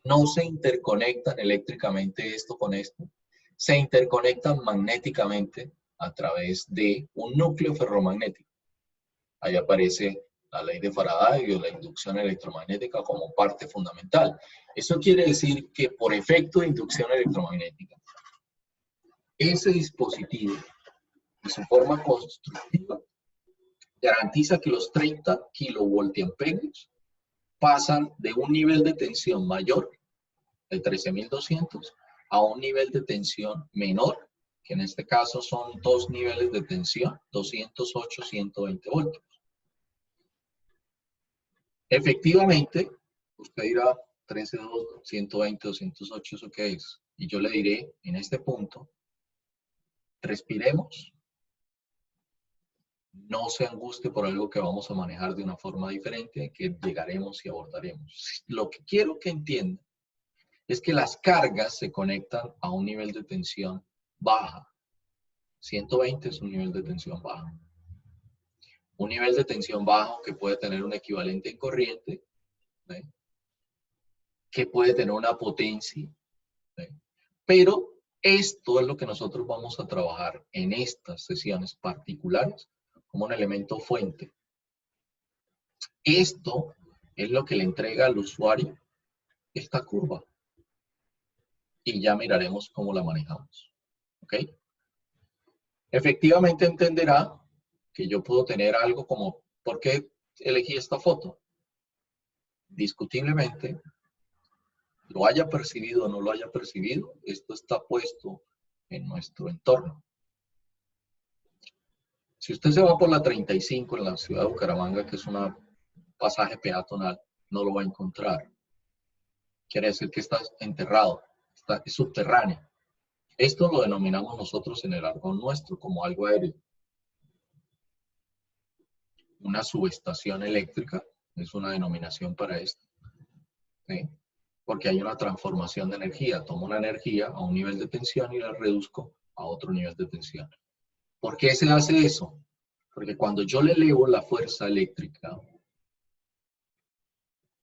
No se interconectan eléctricamente esto con esto, se interconectan magnéticamente a través de un núcleo ferromagnético. Ahí aparece la ley de Faraday o la inducción electromagnética como parte fundamental. Eso quiere decir que por efecto de inducción electromagnética, ese dispositivo, de su forma constructiva, garantiza que los 30 kilovoltiamperios pasan de un nivel de tensión mayor, de 13.200, a un nivel de tensión menor, que en este caso son dos niveles de tensión, 208, 120 voltios. Efectivamente, usted dirá, 13, 120, 208, ¿eso qué es? Y yo le diré, en este punto, respiremos, no se angustie por algo que vamos a manejar de una forma diferente, que llegaremos y abordaremos. Lo que quiero que entienda es que las cargas se conectan a un nivel de tensión baja. 120 es un nivel de tensión bajo. Un nivel de tensión bajo que puede tener un equivalente en corriente, ¿ve? Que puede tener una potencia, ¿ve? Pero esto es lo que nosotros vamos a trabajar en estas sesiones particulares como un elemento fuente. Esto es lo que le entrega al usuario esta curva. Y ya miraremos cómo la manejamos. ¿Ok? Efectivamente entenderá que yo puedo tener algo como, ¿por qué elegí esta foto? Discutiblemente, lo haya percibido o no lo haya percibido, esto está puesto en nuestro entorno. Si usted se va por la 35 en la ciudad de Bucaramanga, que es un pasaje peatonal, no lo va a encontrar. Quiere decir que está enterrado, es subterráneo. Esto lo denominamos nosotros en el argot nuestro como algo aéreo. Una subestación eléctrica es una denominación para esto, ¿sí? Porque hay una transformación de energía. Tomo una energía a un nivel de tensión y la reduzco a otro nivel de tensión. ¿Por qué se hace eso? Porque cuando yo le elevo la fuerza eléctrica,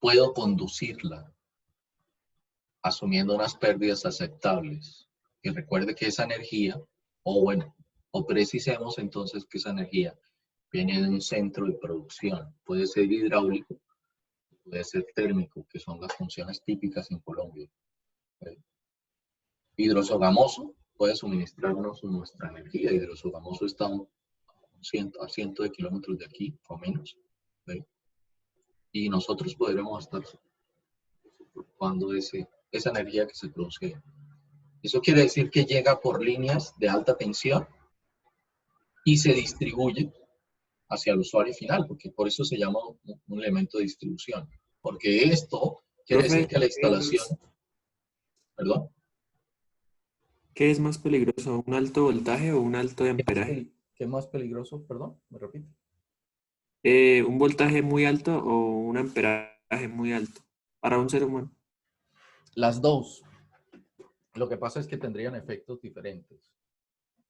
puedo conducirla asumiendo unas pérdidas aceptables. Y recuerde que esa energía, o precisemos entonces que esa energía viene de un centro de producción. Puede ser hidráulico, puede ser térmico, que son las funciones típicas en Colombia. Hidrosogamoso puede suministrarnos nuestra energía. Hidrosogamoso está a cientos de kilómetros de aquí, o menos. ¿Sí? Y nosotros podremos estar ocupando esa energía que se produce. Eso quiere decir que llega por líneas de alta tensión y se distribuye hacia el usuario final, porque por eso se llama un elemento de distribución. Porque esto quiere decir Profe, que la instalación, perdón, ¿qué es más peligroso, un alto voltaje o un alto de amperaje? ¿qué es más peligroso? Perdón, me repito. ¿Un voltaje muy alto o un amperaje muy alto para un ser humano? Las dos. Lo que pasa es que tendrían efectos diferentes.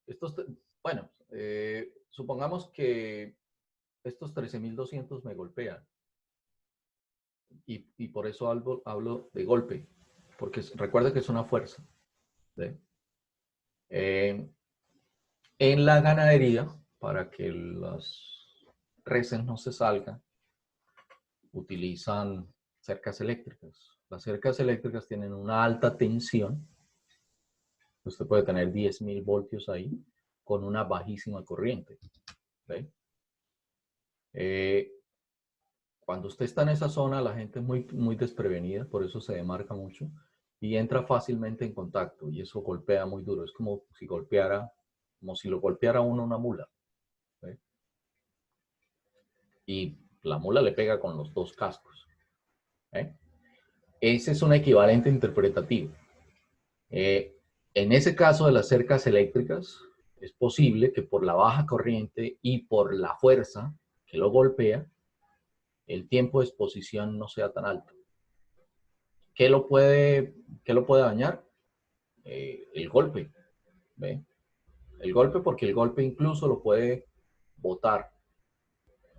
Estos, bueno, supongamos que estos 13.200 me golpean y por eso hablo de golpe, porque recuerda que es una fuerza. ¿Sí? Eh, en la ganadería, para que las reses no se salgan, utilizan cercas eléctricas. Las cercas eléctricas tienen una alta tensión. Usted puede tener 10.000 voltios ahí con una bajísima corriente. ¿Sí? Cuando usted está en esa zona, la gente es muy desprevenida, por eso se demarca mucho y entra fácilmente en contacto y eso golpea muy duro. Es como si lo golpeara uno una mula. ¿Sí? Y la mula le pega con los dos cascos. ¿Sí? Ese es un equivalente interpretativo. En ese caso de las cercas eléctricas, es posible que por la baja corriente y por la fuerza que lo golpea, el tiempo de exposición no sea tan alto. ¿Qué lo puede dañar? El golpe. ¿Ve? El golpe, porque el golpe incluso lo puede botar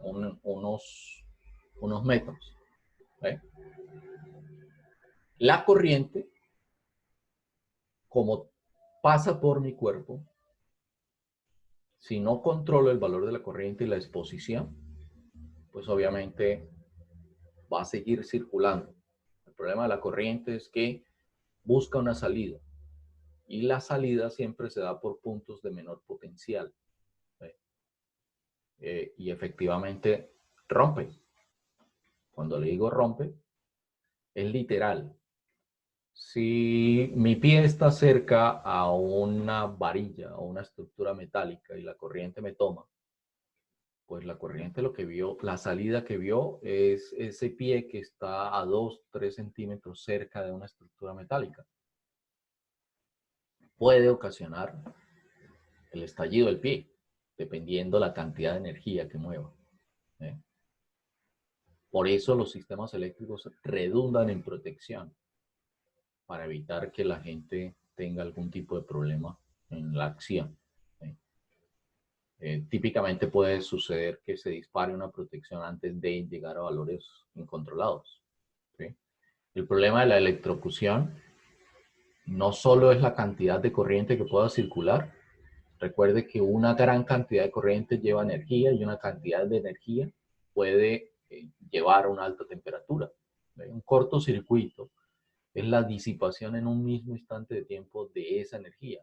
unos metros. ¿Ve? La corriente, como pasa por mi cuerpo, si no controlo el valor de la corriente y la exposición, pues obviamente va a seguir circulando. El problema de la corriente es que busca una salida y la salida siempre se da por puntos de menor potencial. Y efectivamente rompe. Cuando le digo rompe, es literal. Si mi pie está cerca a una varilla o una estructura metálica y la corriente me toma, pues la corriente lo que vio, la salida que vio es ese pie que está a 2, 3 centímetros cerca de una estructura metálica. Puede ocasionar el estallido del pie, dependiendo la cantidad de energía que mueva. ¿Eh? Por eso los sistemas eléctricos redundan en protección, para evitar que la gente tenga algún tipo de problema en la acción. ¿Sí? Típicamente puede suceder que se dispare una protección antes de llegar a valores incontrolados. ¿Sí? El problema de la electrocución no solo es la cantidad de corriente que pueda circular. Recuerde que una gran cantidad de corriente lleva energía y una cantidad de energía puede llevar a una alta temperatura. Un cortocircuito es la disipación en un mismo instante de tiempo de esa energía.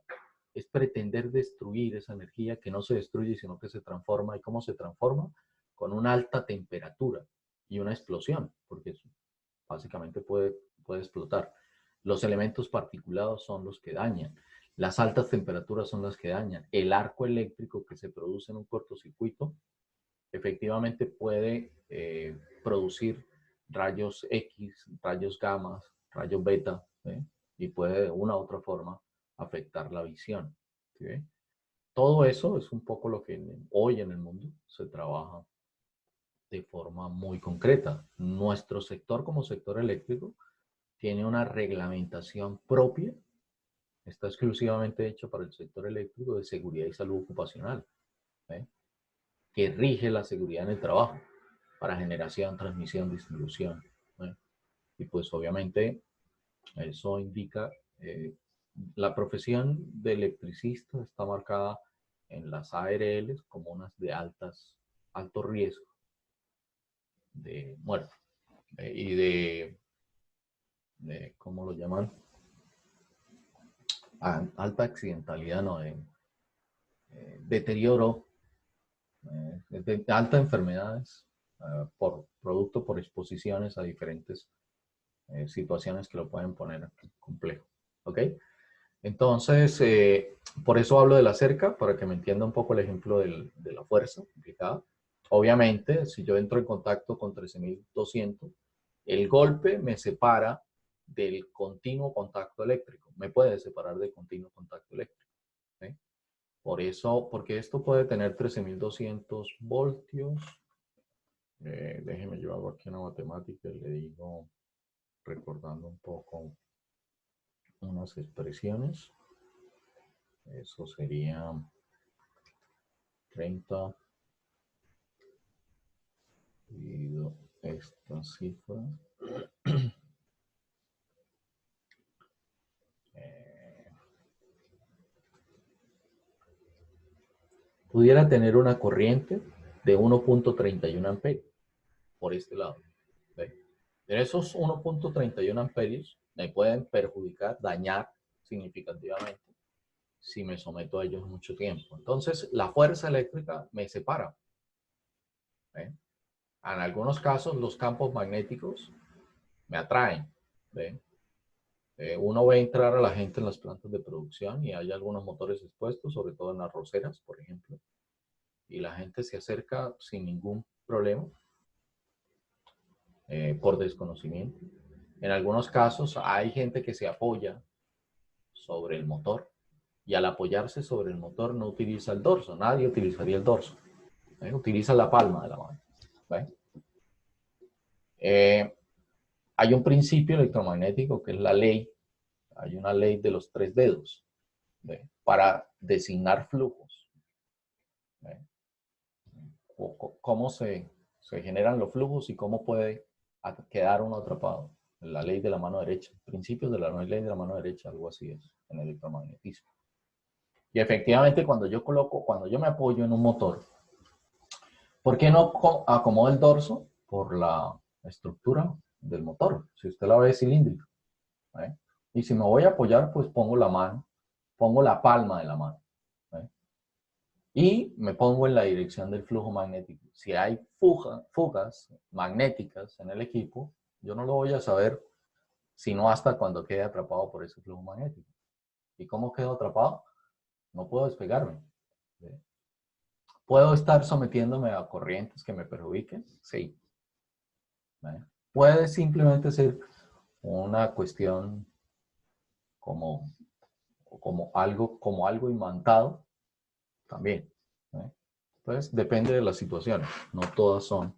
Es pretender destruir esa energía que no se destruye, sino que se transforma. ¿Y cómo se transforma? Con una alta temperatura y una explosión, porque eso básicamente puede explotar. Los elementos particulados son los que dañan. Las altas temperaturas son las que dañan. El arco eléctrico que se produce en un cortocircuito efectivamente puede producir rayos X, rayos gamma, rayos beta, ¿eh? Y puede de una u otra forma afectar la visión. ¿Sí ve? Todo eso es un poco lo que hoy en el mundo se trabaja de forma muy concreta. Nuestro sector como sector eléctrico tiene una reglamentación propia, está exclusivamente hecho para el sector eléctrico de seguridad y salud ocupacional, ¿eh? Que rige la seguridad en el trabajo para generación, transmisión, distribución, ¿eh? Y pues obviamente eso indica, la profesión de electricista está marcada en las ARLs como unas de alto riesgo de muerte, y ¿cómo lo llaman? Alta accidentalidad, no, deterioro, de alta enfermedades por producto, por exposiciones a diferentes situaciones que lo pueden poner complejo. ¿Ok? Entonces, por eso hablo de la cerca, para que me entienda un poco el ejemplo de la fuerza aplicada. Obviamente, si yo entro en contacto con 13.200, el golpe me separa del continuo contacto eléctrico. Me puede separar del continuo contacto eléctrico. ¿Sí? Por eso, porque esto puede tener 13.200 voltios. Déjeme, yo hago aquí una matemática y le digo, recordando un poco unas expresiones. Eso sería 30 dividido esta cifra. Pudiera tener una corriente de 1.31 amperios por este lado. ¿Ve? En esos 1.31 amperios me pueden perjudicar, dañar significativamente si me someto a ellos mucho tiempo. Entonces, la fuerza eléctrica me separa. ¿Ve? En algunos casos, los campos magnéticos me atraen. ¿Ve? Uno ve entrar a la gente en las plantas de producción y hay algunos motores expuestos, sobre todo en las roceras, por ejemplo, y la gente se acerca sin ningún problema, por desconocimiento. En algunos casos hay gente que se apoya sobre el motor y al apoyarse sobre el motor no utiliza el dorso. Nadie utilizaría el dorso. Utiliza la palma de la mano. Hay un principio electromagnético que es la ley. Hay una ley de los 3 dedos, para designar flujos. Cómo se generan los flujos y cómo puede quedar uno atrapado. La ley de la mano derecha, principios de la ley de la mano derecha, algo así es en el electromagnetismo. Y efectivamente cuando yo me apoyo en un motor, ¿por qué no acomodo el dorso? Por la estructura del motor, si usted la ve cilíndrica. Y si me voy a apoyar, pues pongo la mano, pongo la palma de la mano. Y me pongo en la dirección del flujo magnético. Si hay fugas magnéticas en el equipo, yo no lo voy a saber sino hasta cuando quede atrapado por ese flujo magnético. ¿Y cómo quedo atrapado? No puedo despegarme. ¿Sí? ¿Puedo estar sometiéndome a corrientes que me perjudiquen? Sí. ¿Sí? Puede simplemente ser una cuestión como algo imantado también. ¿Sí? Entonces, depende de las situaciones. No todas son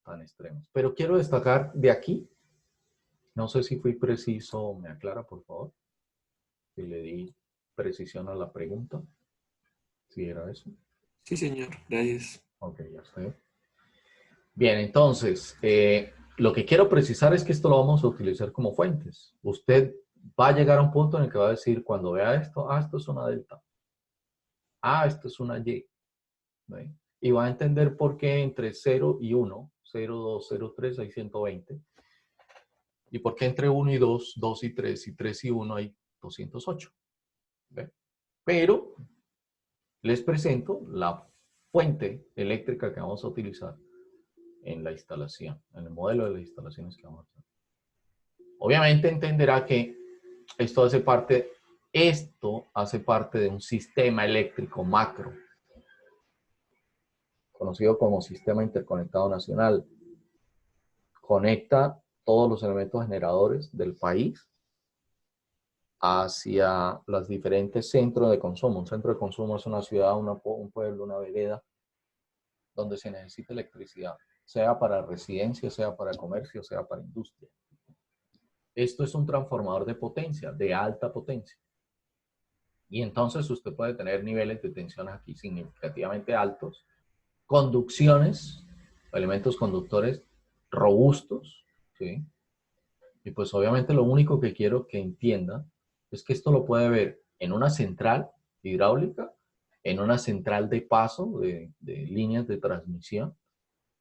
tan extremas. Pero quiero destacar de aquí, no sé si fui preciso, me aclara por favor, si le di precisión a la pregunta, si era eso. Sí, señor, gracias. Ok, ya está. Bien, entonces, lo que quiero precisar es que esto lo vamos a utilizar como fuentes. Usted va a llegar a un punto en el que va a decir, cuando vea esto, esto es una delta. Esto es una Y. ¿Ve? Y va a entender por qué entre 0 y 1, 0, 2, 0, 3 hay 120. ¿Y por qué entre 1 y 2, 2 y 3 y 3 y 1 hay 208? ¿Ve? Pero les presento la fuente eléctrica que vamos a utilizar en la instalación, en el modelo de las instalaciones que vamos a hacer. Obviamente entenderá que esto hace parte de un sistema eléctrico macro, conocido como Sistema Interconectado Nacional. Conecta todos los elementos generadores del país hacia los diferentes centros de consumo. Un centro de consumo es una ciudad, un pueblo, una vereda, donde se necesita electricidad, sea para residencia, sea para comercio, sea para industria. Esto es un transformador de potencia, de alta potencia. Y entonces usted puede tener niveles de tensión aquí significativamente altos, conducciones, elementos conductores robustos, ¿sí? Y pues obviamente lo único que quiero que entienda es que esto lo puede ver en una central hidráulica, en una central de paso de líneas de transmisión,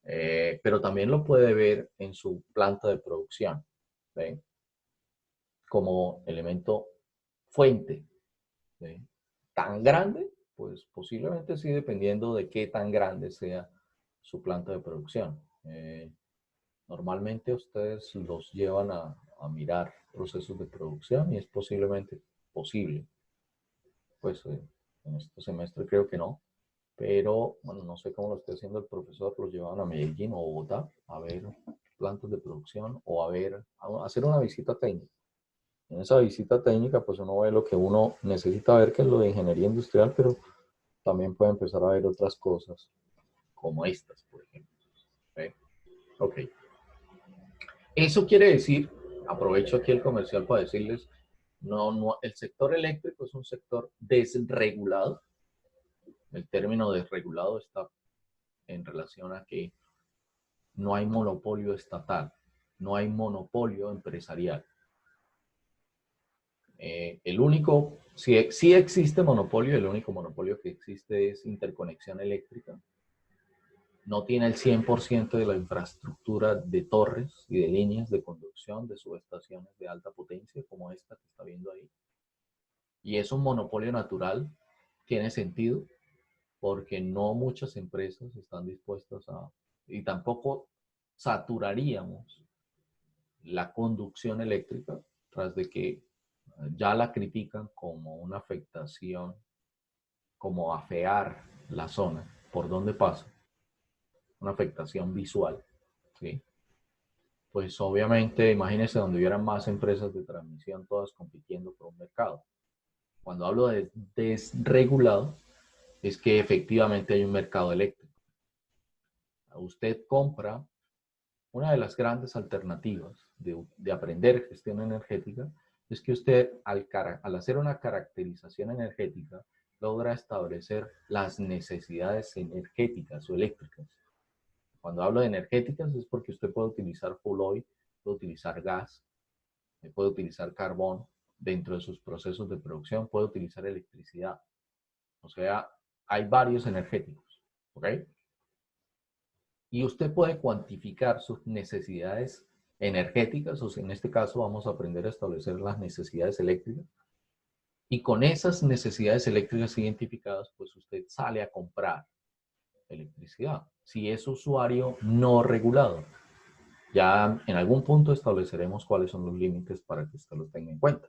pero también lo puede ver en su planta de producción, ¿sí? Como elemento fuente, ¿sí? Tan grande, pues posiblemente sí, dependiendo de qué tan grande sea su planta de producción. Normalmente ustedes los llevan a mirar procesos de producción y es posiblemente posible. Pues en este semestre creo que no, pero bueno, no sé cómo lo esté haciendo el profesor, los llevaban a Medellín o Bogotá a ver plantas de producción o a hacer una visita técnica. En esa visita técnica, pues uno ve lo que uno necesita ver, que es lo de ingeniería industrial, pero también puede empezar a ver otras cosas, como estas, por ejemplo. ¿Sí? Ok. Eso quiere decir, aprovecho aquí el comercial para decirles, no, el sector eléctrico es un sector desregulado. El término desregulado está en relación a que no hay monopolio estatal, no hay monopolio empresarial. El único, sí existe monopolio, el único monopolio que existe es interconexión eléctrica. No tiene el 100% de la infraestructura de torres y de líneas de conducción, de subestaciones de alta potencia, como esta que está viendo ahí. Y es un monopolio natural, tiene sentido, porque no muchas empresas están dispuestas a, y tampoco saturaríamos la conducción eléctrica, tras de que ya la critican como una afectación, como afear la zona por donde pasa, una afectación visual, ¿sí? Pues obviamente, imagínense donde hubieran más empresas de transmisión, todas compitiendo por un mercado. Cuando hablo de desregulado, es que efectivamente hay un mercado eléctrico. Usted compra, una de las grandes alternativas de aprender gestión energética es que usted al hacer una caracterización energética logra establecer las necesidades energéticas o eléctricas. Cuando hablo de energéticas es porque usted puede utilizar full oil, puede utilizar gas, puede utilizar carbón dentro de sus procesos de producción, puede utilizar electricidad. O sea, hay varios energéticos, ¿ok? Y usted puede cuantificar sus necesidades energéticas, o sea, en este caso vamos a aprender a establecer las necesidades eléctricas. Y con esas necesidades eléctricas identificadas, pues usted sale a comprar electricidad. Si es usuario no regulado, ya en algún punto estableceremos cuáles son los límites para que usted los tenga en cuenta.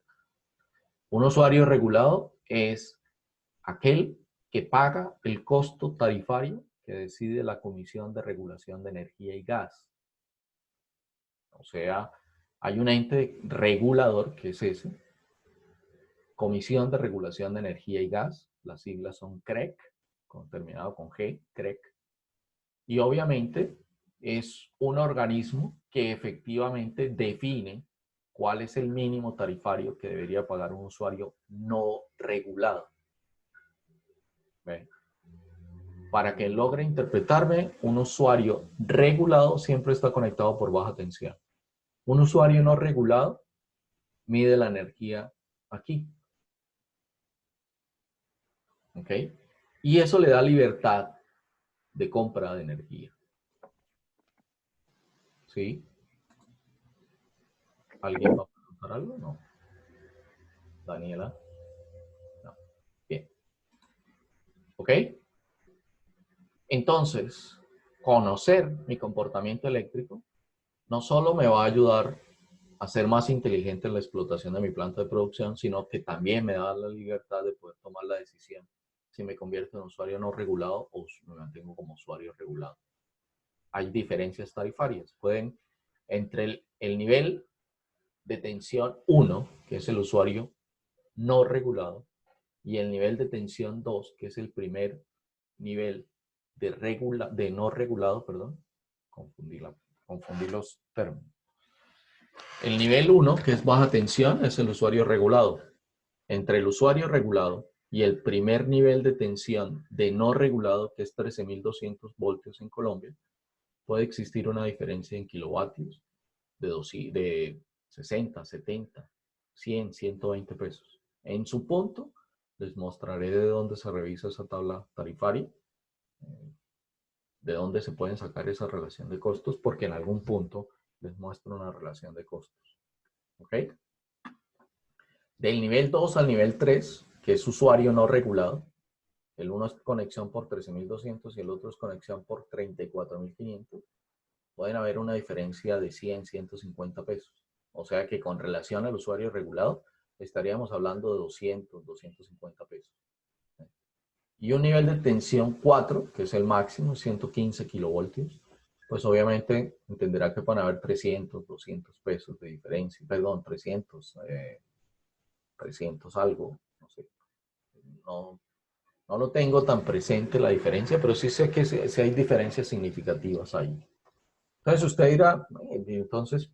Un usuario regulado es aquel que paga el costo tarifario que decide la Comisión de Regulación de Energía y Gas. O sea, hay un ente regulador que es ese, Comisión de Regulación de Energía y Gas, las siglas son CREG, terminado con G, CREG, y obviamente es un organismo que efectivamente define cuál es el mínimo tarifario que debería pagar un usuario no regulado. ¿Ven? Para que logre interpretarme, un usuario regulado siempre está conectado por baja tensión. Un usuario no regulado mide la energía aquí. ¿Ok? Y eso le da libertad de compra de energía. ¿Sí? ¿Alguien va a preguntar algo? No. ¿Daniela? No. Bien. ¿Ok? Entonces, conocer mi comportamiento eléctrico no solo me va a ayudar a ser más inteligente en la explotación de mi planta de producción, sino que también me da la libertad de poder tomar la decisión si me convierto en usuario no regulado o me mantengo como usuario regulado. Hay diferencias tarifarias. Pueden, entre el nivel de tensión 1, que es el usuario no regulado, y el nivel de tensión 2, que es el primer nivel de no regulado, perdón, confundí los términos. El nivel 1, que es baja tensión, es el usuario regulado. Entre el usuario regulado y el primer nivel de tensión de no regulado, que es 13.200 voltios en Colombia, puede existir una diferencia en kilovatios de 60, 70, 100, 120 pesos. En su punto, les mostraré de dónde se revisa esa tabla tarifaria, de dónde se pueden sacar esa relación de costos, porque en algún punto les muestro una relación de costos. ¿Ok? Del nivel 2 al nivel 3, que es usuario no regulado, el uno es conexión por 13.200 y el otro es conexión por 34.500, pueden haber una diferencia de 100, 150 pesos. O sea que con relación al usuario regulado, estaríamos hablando de 200, 250 pesos. Y un nivel de tensión 4, que es el máximo, 115 kilovoltios, pues obviamente entenderá que van a haber 300, 200 pesos de diferencia. Perdón, 300 algo, no sé. No lo tengo tan presente la diferencia, pero sí sé que sí hay diferencias significativas ahí. Entonces usted dirá, entonces,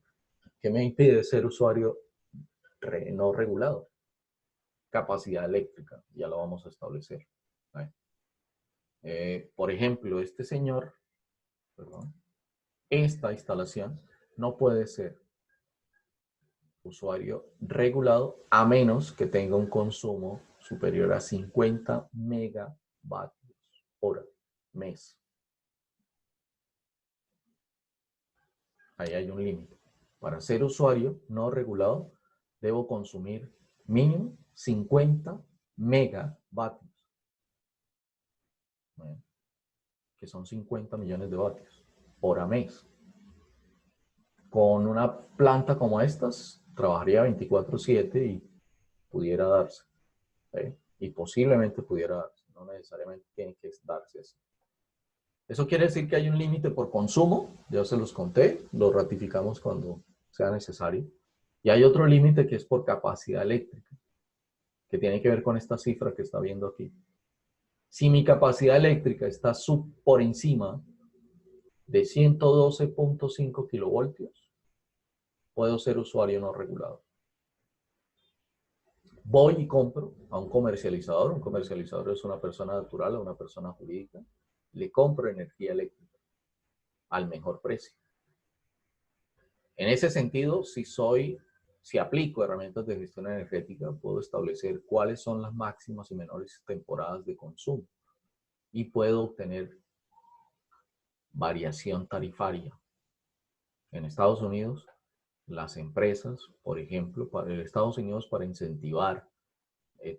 ¿qué me impide ser usuario no regulado? Capacidad eléctrica, ya lo vamos a establecer. Por ejemplo, este señor, perdón, esta instalación no puede ser usuario regulado a menos que tenga un consumo superior a 50 megavatios hora mes. Ahí hay un límite. Para ser usuario no regulado, debo consumir mínimo 50 megavatios, que son 50 millones de vatios hora mes. Con una planta como estas, trabajaría 24/7 y pudiera darse. Y posiblemente pudiera darse. No necesariamente tiene que darse así. Eso quiere decir que hay un límite por consumo, ya se los conté, lo ratificamos cuando sea necesario. Y hay otro límite que es por capacidad eléctrica, que tiene que ver con esta cifra que está viendo aquí. Si mi capacidad eléctrica está por encima de 112.5 kilovoltios, puedo ser usuario no regulado. Voy y compro a un comercializador es una persona natural o una persona jurídica, le compro energía eléctrica al mejor precio. En ese sentido, si aplico herramientas de gestión energética, puedo establecer cuáles son las máximas y menores temporadas de consumo y puedo obtener variación tarifaria. En Estados Unidos, las empresas, por ejemplo, en Estados Unidos para incentivar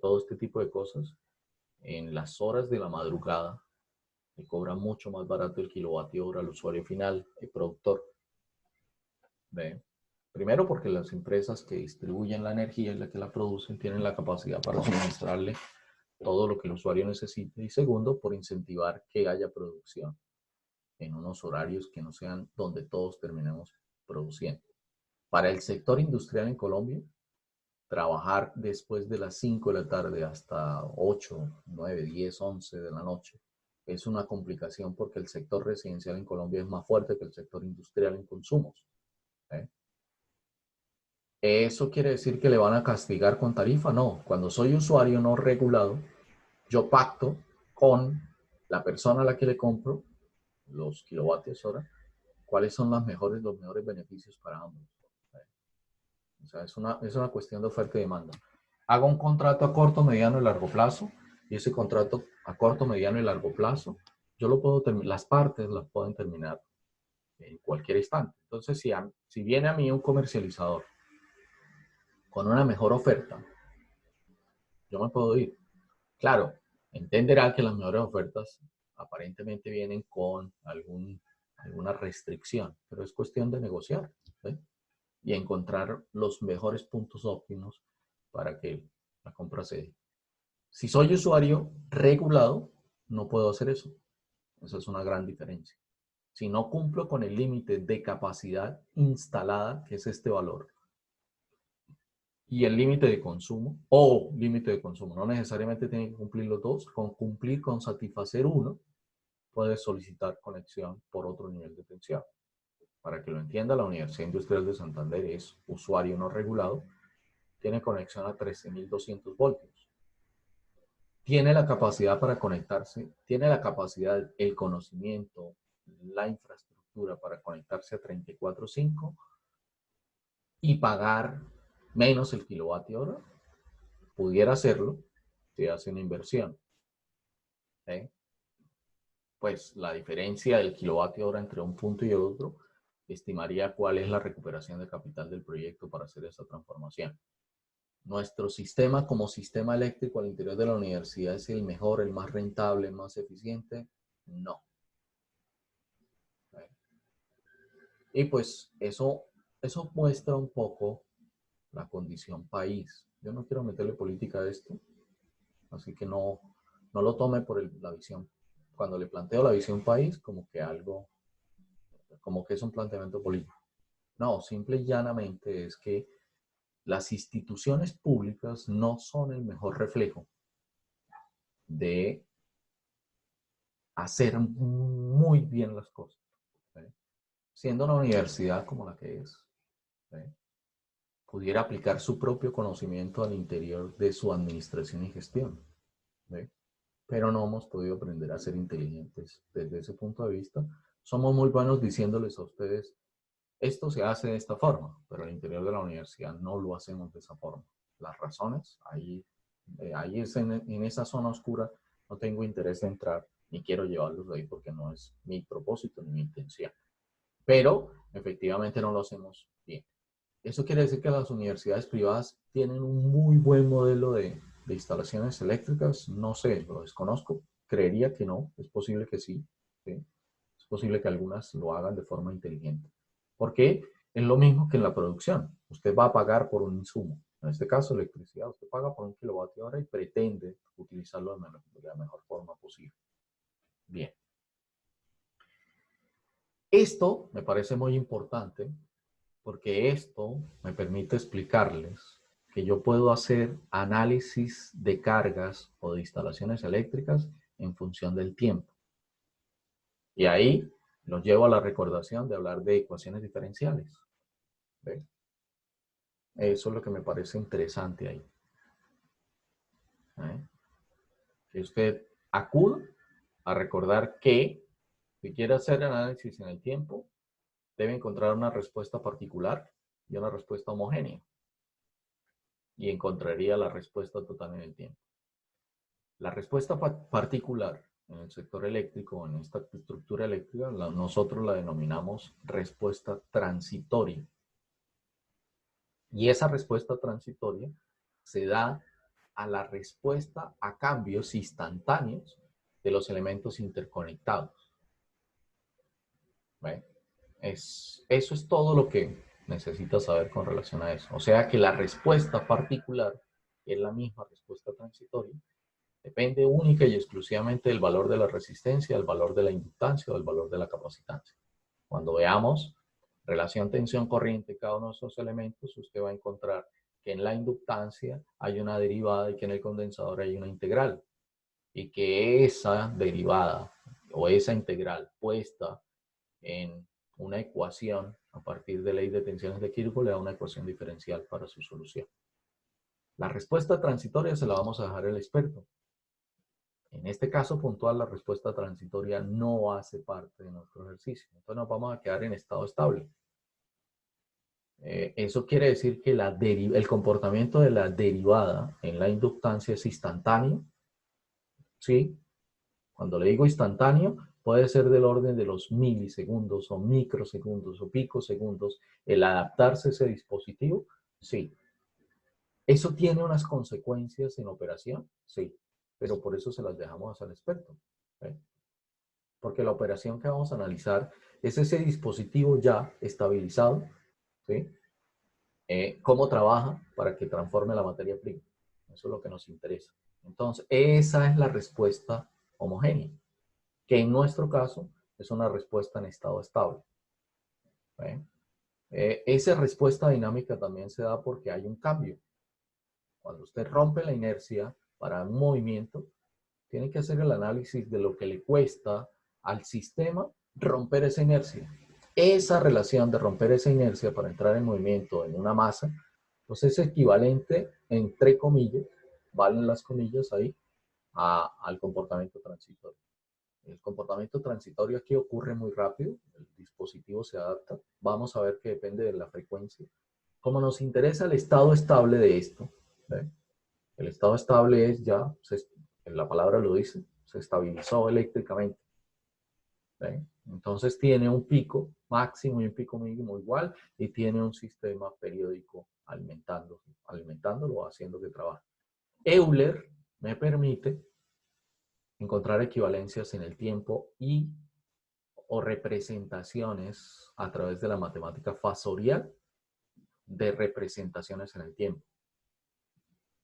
todo este tipo de cosas, en las horas de la madrugada, le cobra mucho más barato el kilovatio hora al usuario final, el productor. ¿Ve? Primero porque las empresas que distribuyen la energía y las que la producen tienen la capacidad para suministrarle todo lo que el usuario necesite. Y segundo, por incentivar que haya producción en unos horarios que no sean donde todos terminemos produciendo. Para el sector industrial en Colombia, trabajar después de las 5 de la tarde hasta 8, 9, 10, 11 de la noche es una complicación porque el sector residencial en Colombia es más fuerte que el sector industrial en consumos. ¿Eso quiere decir que le van a castigar con tarifa? No. Cuando soy usuario no regulado, yo pacto con la persona a la que le compro los kilovatios hora, cuáles son los mejores beneficios para ambos. O sea, es una cuestión de oferta y demanda. Hago un contrato a corto, mediano y largo plazo, y ese contrato a corto, mediano y largo plazo, yo lo puedo las partes las pueden terminar en cualquier instante. Entonces, si viene a mí un comercializador con una mejor oferta, yo me puedo ir. Claro, entenderá que las mejores ofertas aparentemente vienen con alguna restricción, pero es cuestión de negociar, ¿sí? Y encontrar los mejores puntos óptimos para que la compra se dé. Si soy usuario regulado, no puedo hacer eso. Esa es una gran diferencia. Si no cumplo con el límite de capacidad instalada, que es este valor, y el límite de consumo, o límite de consumo. No necesariamente tiene que cumplir los dos. Con cumplir, con satisfacer uno, puedes solicitar conexión por otro nivel de tensión. Para que lo entienda, la Universidad Industrial de Santander es usuario no regulado, tiene conexión a 13.200 voltios. Tiene la capacidad para conectarse, tiene la capacidad, el conocimiento, la infraestructura para conectarse a 34.5 y pagar menos el kilovatio hora. Pudiera hacerlo si hace una inversión. ¿Eh? Pues la diferencia del kilovatio hora entre un punto y otro estimaría cuál es la recuperación de capital del proyecto para hacer esa transformación. Nuestro sistema como sistema eléctrico al interior de la universidad es el mejor, el más rentable, el más eficiente. No. Y pues eso muestra un poco la condición país. Yo no quiero meterle política a esto, así que no lo tome por la visión. Cuando le planteo la visión país, como que es un planteamiento político. No, simple y llanamente es que las instituciones públicas no son el mejor reflejo de hacer muy bien las cosas. ¿Sí? Siendo una universidad como la que es, ¿sí? Pudiera aplicar su propio conocimiento al interior de su administración y gestión. ¿Sí? Pero no hemos podido aprender a ser inteligentes desde ese punto de vista. Somos muy buenos diciéndoles a ustedes, esto se hace de esta forma, pero al interior de la universidad no lo hacemos de esa forma. Las razones, ahí es en esa zona oscura, no tengo interés de entrar, ni quiero llevarlos ahí porque no es mi propósito ni mi intención. Pero efectivamente no lo hacemos bien. Eso quiere decir que las universidades privadas tienen un muy buen modelo de instalaciones eléctricas. No sé, lo desconozco. Creería que no. Es posible que sí. ¿Sí? Es posible que algunas lo hagan de forma inteligente. Porque es lo mismo que en la producción. Usted va a pagar por un insumo. En este caso, electricidad. Usted paga por un kilovatio hora y pretende utilizarlo de la mejor forma posible. Bien. Esto me parece muy importante porque esto me permite explicarles que yo puedo hacer análisis de cargas o de instalaciones eléctricas en función del tiempo. Y ahí los llevo a la recordación de hablar de ecuaciones diferenciales. ¿Ve? Eso es lo que me parece interesante ahí. Que usted acuda a recordar que si quiere hacer análisis en el tiempo, debe encontrar una respuesta particular y una respuesta homogénea. Y encontraría la respuesta total en el tiempo. La respuesta particular en el sector eléctrico, en esta estructura eléctrica, nosotros la denominamos respuesta transitoria. Y esa respuesta transitoria se da a la respuesta a cambios instantáneos de los elementos interconectados. ¿Ve? Eso es todo lo que necesitas saber con relación a eso. O sea que la respuesta particular, que es la misma respuesta transitoria, depende única y exclusivamente del valor de la resistencia, del valor de la inductancia o del valor de la capacitancia. Cuando veamos relación tensión-corriente, cada uno de esos elementos, usted va a encontrar que en la inductancia hay una derivada y que en el condensador hay una integral. Y que esa derivada o esa integral puesta en una ecuación a partir de ley de tensiones de Kirchhoff le da una ecuación diferencial para su solución. La respuesta transitoria se la vamos a dejar al experto. En este caso puntual, la respuesta transitoria no hace parte de nuestro ejercicio. Entonces nos vamos a quedar en estado estable. Eso quiere decir que el comportamiento de la derivada en la inductancia es instantáneo. ¿Sí? Cuando le digo instantáneo, puede ser del orden de los milisegundos o microsegundos o picosegundos. El adaptarse a ese dispositivo, sí. ¿Eso tiene unas consecuencias en operación? Sí. Pero por eso se las dejamos al experto. ¿Eh? Porque la operación que vamos a analizar es ese dispositivo ya estabilizado, ¿sí? Cómo trabaja para que transforme la materia prima. Eso es lo que nos interesa. Entonces, esa es la respuesta homogénea, que en nuestro caso es una respuesta en estado estable. Esa respuesta dinámica también se da porque hay un cambio. Cuando usted rompe la inercia para un movimiento, tiene que hacer el análisis de lo que le cuesta al sistema romper esa inercia. Esa relación de romper esa inercia para entrar en movimiento en una masa, pues es equivalente, entre comillas, valen las comillas ahí, al comportamiento transitorio. El comportamiento transitorio aquí ocurre muy rápido, el dispositivo se adapta. Vamos a ver que depende de la frecuencia. Como nos interesa el estado estable de esto, ¿ve? El estado estable es ya, la palabra lo dice, se estabilizó eléctricamente. ¿Ve? Entonces tiene un pico máximo y un pico mínimo igual y tiene un sistema periódico alimentándolo, haciendo que trabaje. Euler me permite encontrar equivalencias en el tiempo o representaciones a través de la matemática fasorial de representaciones en el tiempo.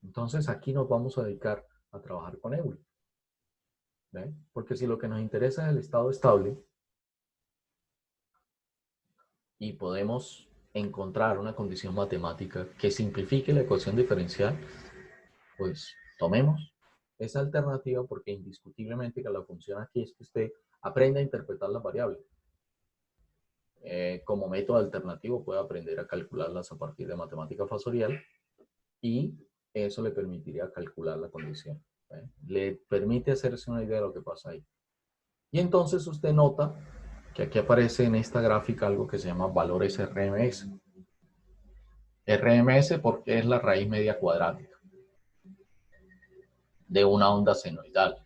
Entonces aquí nos vamos a dedicar a trabajar con Euler. ¿Ve? Porque si lo que nos interesa es el estado estable y podemos encontrar una condición matemática que simplifique la ecuación diferencial, pues tomemos esa alternativa, porque indiscutiblemente que la función aquí es que usted aprenda a interpretar las variables. Como método alternativo puede aprender a calcularlas a partir de matemática fasorial y eso le permitiría calcular la condición. Le permite hacerse una idea de lo que pasa ahí. Y entonces usted nota que aquí aparece en esta gráfica algo que se llama valores RMS. RMS porque es la raíz media cuadrática de una onda senoidal,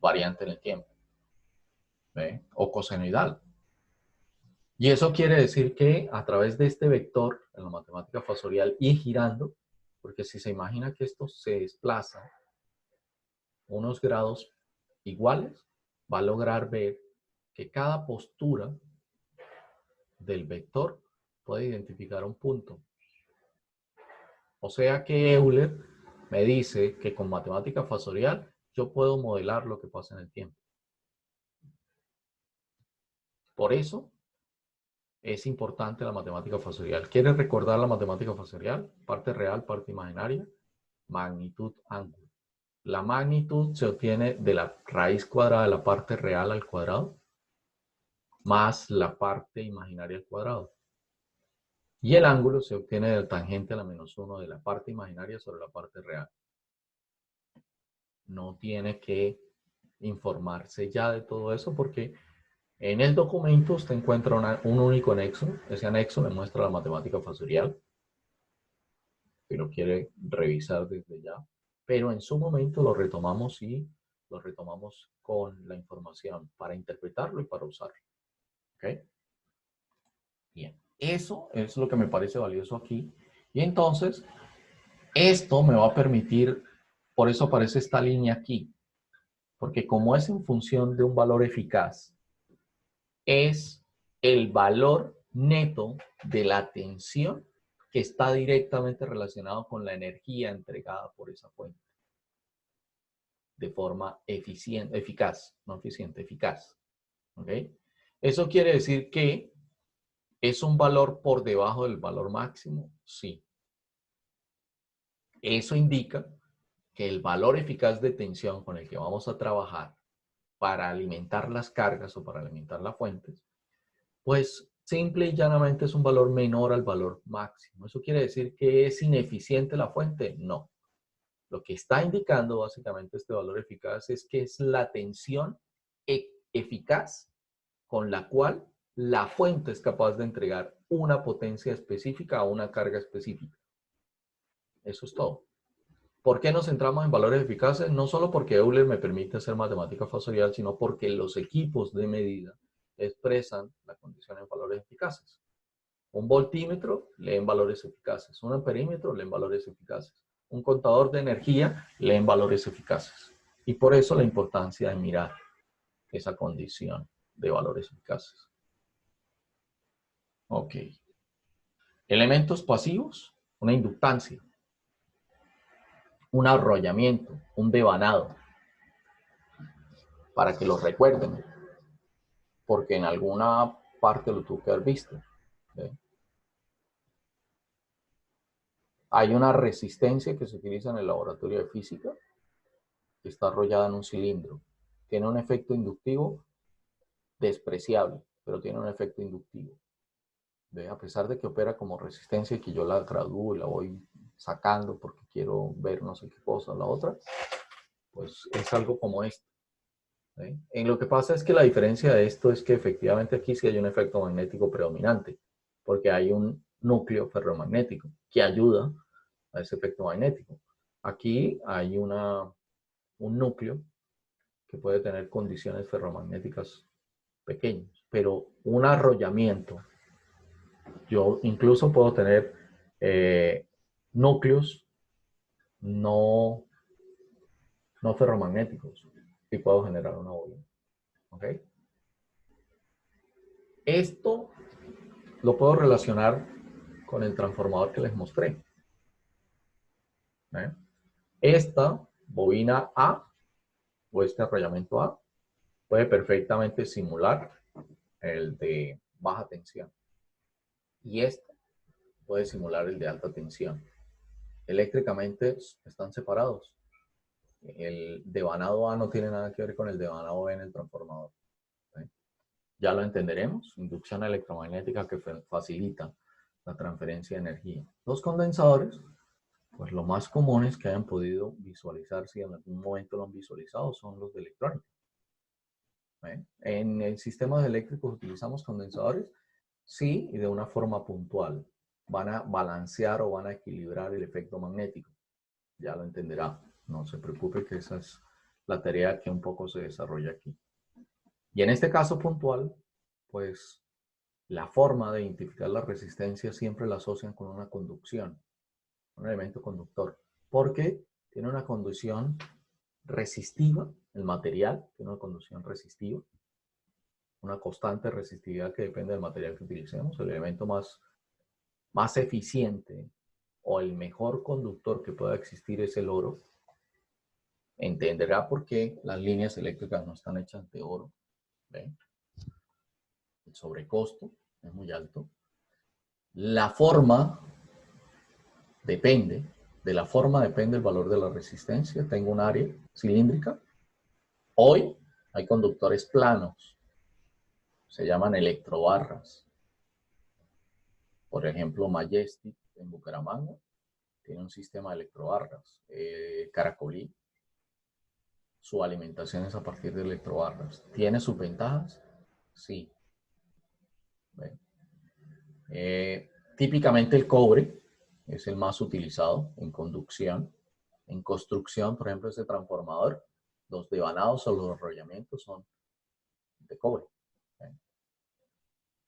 variante en el tiempo, ¿ve? O cosenoidal. Y eso quiere decir que a través de este vector en la matemática fasorial y girando, porque si se imagina que esto se desplaza unos grados iguales, va a lograr ver que cada postura del vector puede identificar un punto. O sea que Euler me dice que con matemática fasorial yo puedo modelar lo que pasa en el tiempo. Por eso es importante la matemática fasorial. ¿Quieres recordar la matemática fasorial? Parte real, parte imaginaria, magnitud, ángulo. La magnitud se obtiene de la raíz cuadrada de la parte real al cuadrado más la parte imaginaria al cuadrado. Y el ángulo se obtiene del tangente a la -1 de la parte imaginaria sobre la parte real. No tiene que informarse ya de todo eso porque en el documento usted encuentra un único anexo. Ese anexo le muestra la matemática fasorial, si lo quiere revisar desde ya. Pero en su momento lo retomamos y lo retomamos con la información para interpretarlo y para usarlo. ¿Ok? Bien, eso es lo que me parece valioso aquí. Y entonces, esto me va a permitir, por eso aparece esta línea aquí, porque como es en función de un valor eficaz, es el valor neto de la tensión que está directamente relacionado con la energía entregada por esa fuente. De forma eficiente, eficaz, no eficiente, eficaz. ¿Ok? Eso quiere decir que ¿es un valor por debajo del valor máximo? Sí. Eso indica que el valor eficaz de tensión con el que vamos a trabajar para alimentar las cargas o para alimentar las fuentes, pues simple y llanamente es un valor menor al valor máximo. ¿Eso quiere decir que es ineficiente la fuente? No. Lo que está indicando básicamente este valor eficaz es que es la tensión eficaz con la cual la fuente es capaz de entregar una potencia específica o una carga específica. Eso es todo. ¿Por qué nos centramos en valores eficaces? No solo porque Euler me permite hacer matemática fasorial, sino porque los equipos de medida expresan la condición en valores eficaces. Un voltímetro lee en valores eficaces. Un amperímetro lee en valores eficaces. Un contador de energía lee en valores eficaces. Y por eso la importancia de mirar esa condición de valores eficaces. Ok. Elementos pasivos, una inductancia, un arrollamiento, un devanado, para que lo recuerden, porque en alguna parte lo tuve que haber visto. ¿Sí? Hay una resistencia que se utiliza en el laboratorio de física, que está arrollada en un cilindro. Tiene un efecto inductivo despreciable, pero tiene un efecto inductivo. A pesar de que opera como resistencia y que yo la gradúo y la voy sacando porque quiero ver no sé qué cosa o la otra, pues es algo como esto. En lo que pasa es que la diferencia de esto es que efectivamente aquí sí hay un efecto magnético predominante, porque hay un núcleo ferromagnético que ayuda a ese efecto magnético. Aquí hay un núcleo que puede tener condiciones ferromagnéticas pequeñas, pero un arrollamiento, yo incluso puedo tener núcleos no ferromagnéticos y puedo generar una bobina. ¿Ok? Esto lo puedo relacionar con el transformador que les mostré. Esta bobina A o este arrollamiento A puede perfectamente simular el de baja tensión. Y este puede simular el de alta tensión. Eléctricamente están separados. El devanado A no tiene nada que ver con el devanado B en el transformador. Ya lo entenderemos. Inducción electromagnética que facilita la transferencia de energía. Los condensadores, pues lo más común es que hayan podido visualizar, si en algún momento lo han visualizado, son los de electrónica. En el sistema eléctricos utilizamos condensadores, sí, y de una forma puntual. Van a balancear o van a equilibrar el efecto magnético. Ya lo entenderá. No se preocupe que esa es la tarea que un poco se desarrolla aquí. Y en este caso puntual, pues la forma de identificar la resistencia siempre la asocian con una conducción, un elemento conductor, porque tiene una conducción resistiva, el material tiene una conducción resistiva, una constante resistividad que depende del material que utilicemos. El elemento más eficiente o el mejor conductor que pueda existir es el oro. Entenderá por qué las líneas eléctricas no están hechas de oro. ¿Ven? El sobrecosto es muy alto. La forma depende, de la forma depende el valor de la resistencia. Tengo un área cilíndrica. Hoy hay conductores planos. Se llaman electrobarras. Por ejemplo, Majestic en Bucaramanga tiene un sistema de electrobarras. Caracolí, su alimentación es a partir de electrobarras. ¿Tiene sus ventajas? Sí. Típicamente el cobre es el más utilizado en conducción. En construcción, por ejemplo, ese transformador, los devanados o los arrollamientos son de cobre.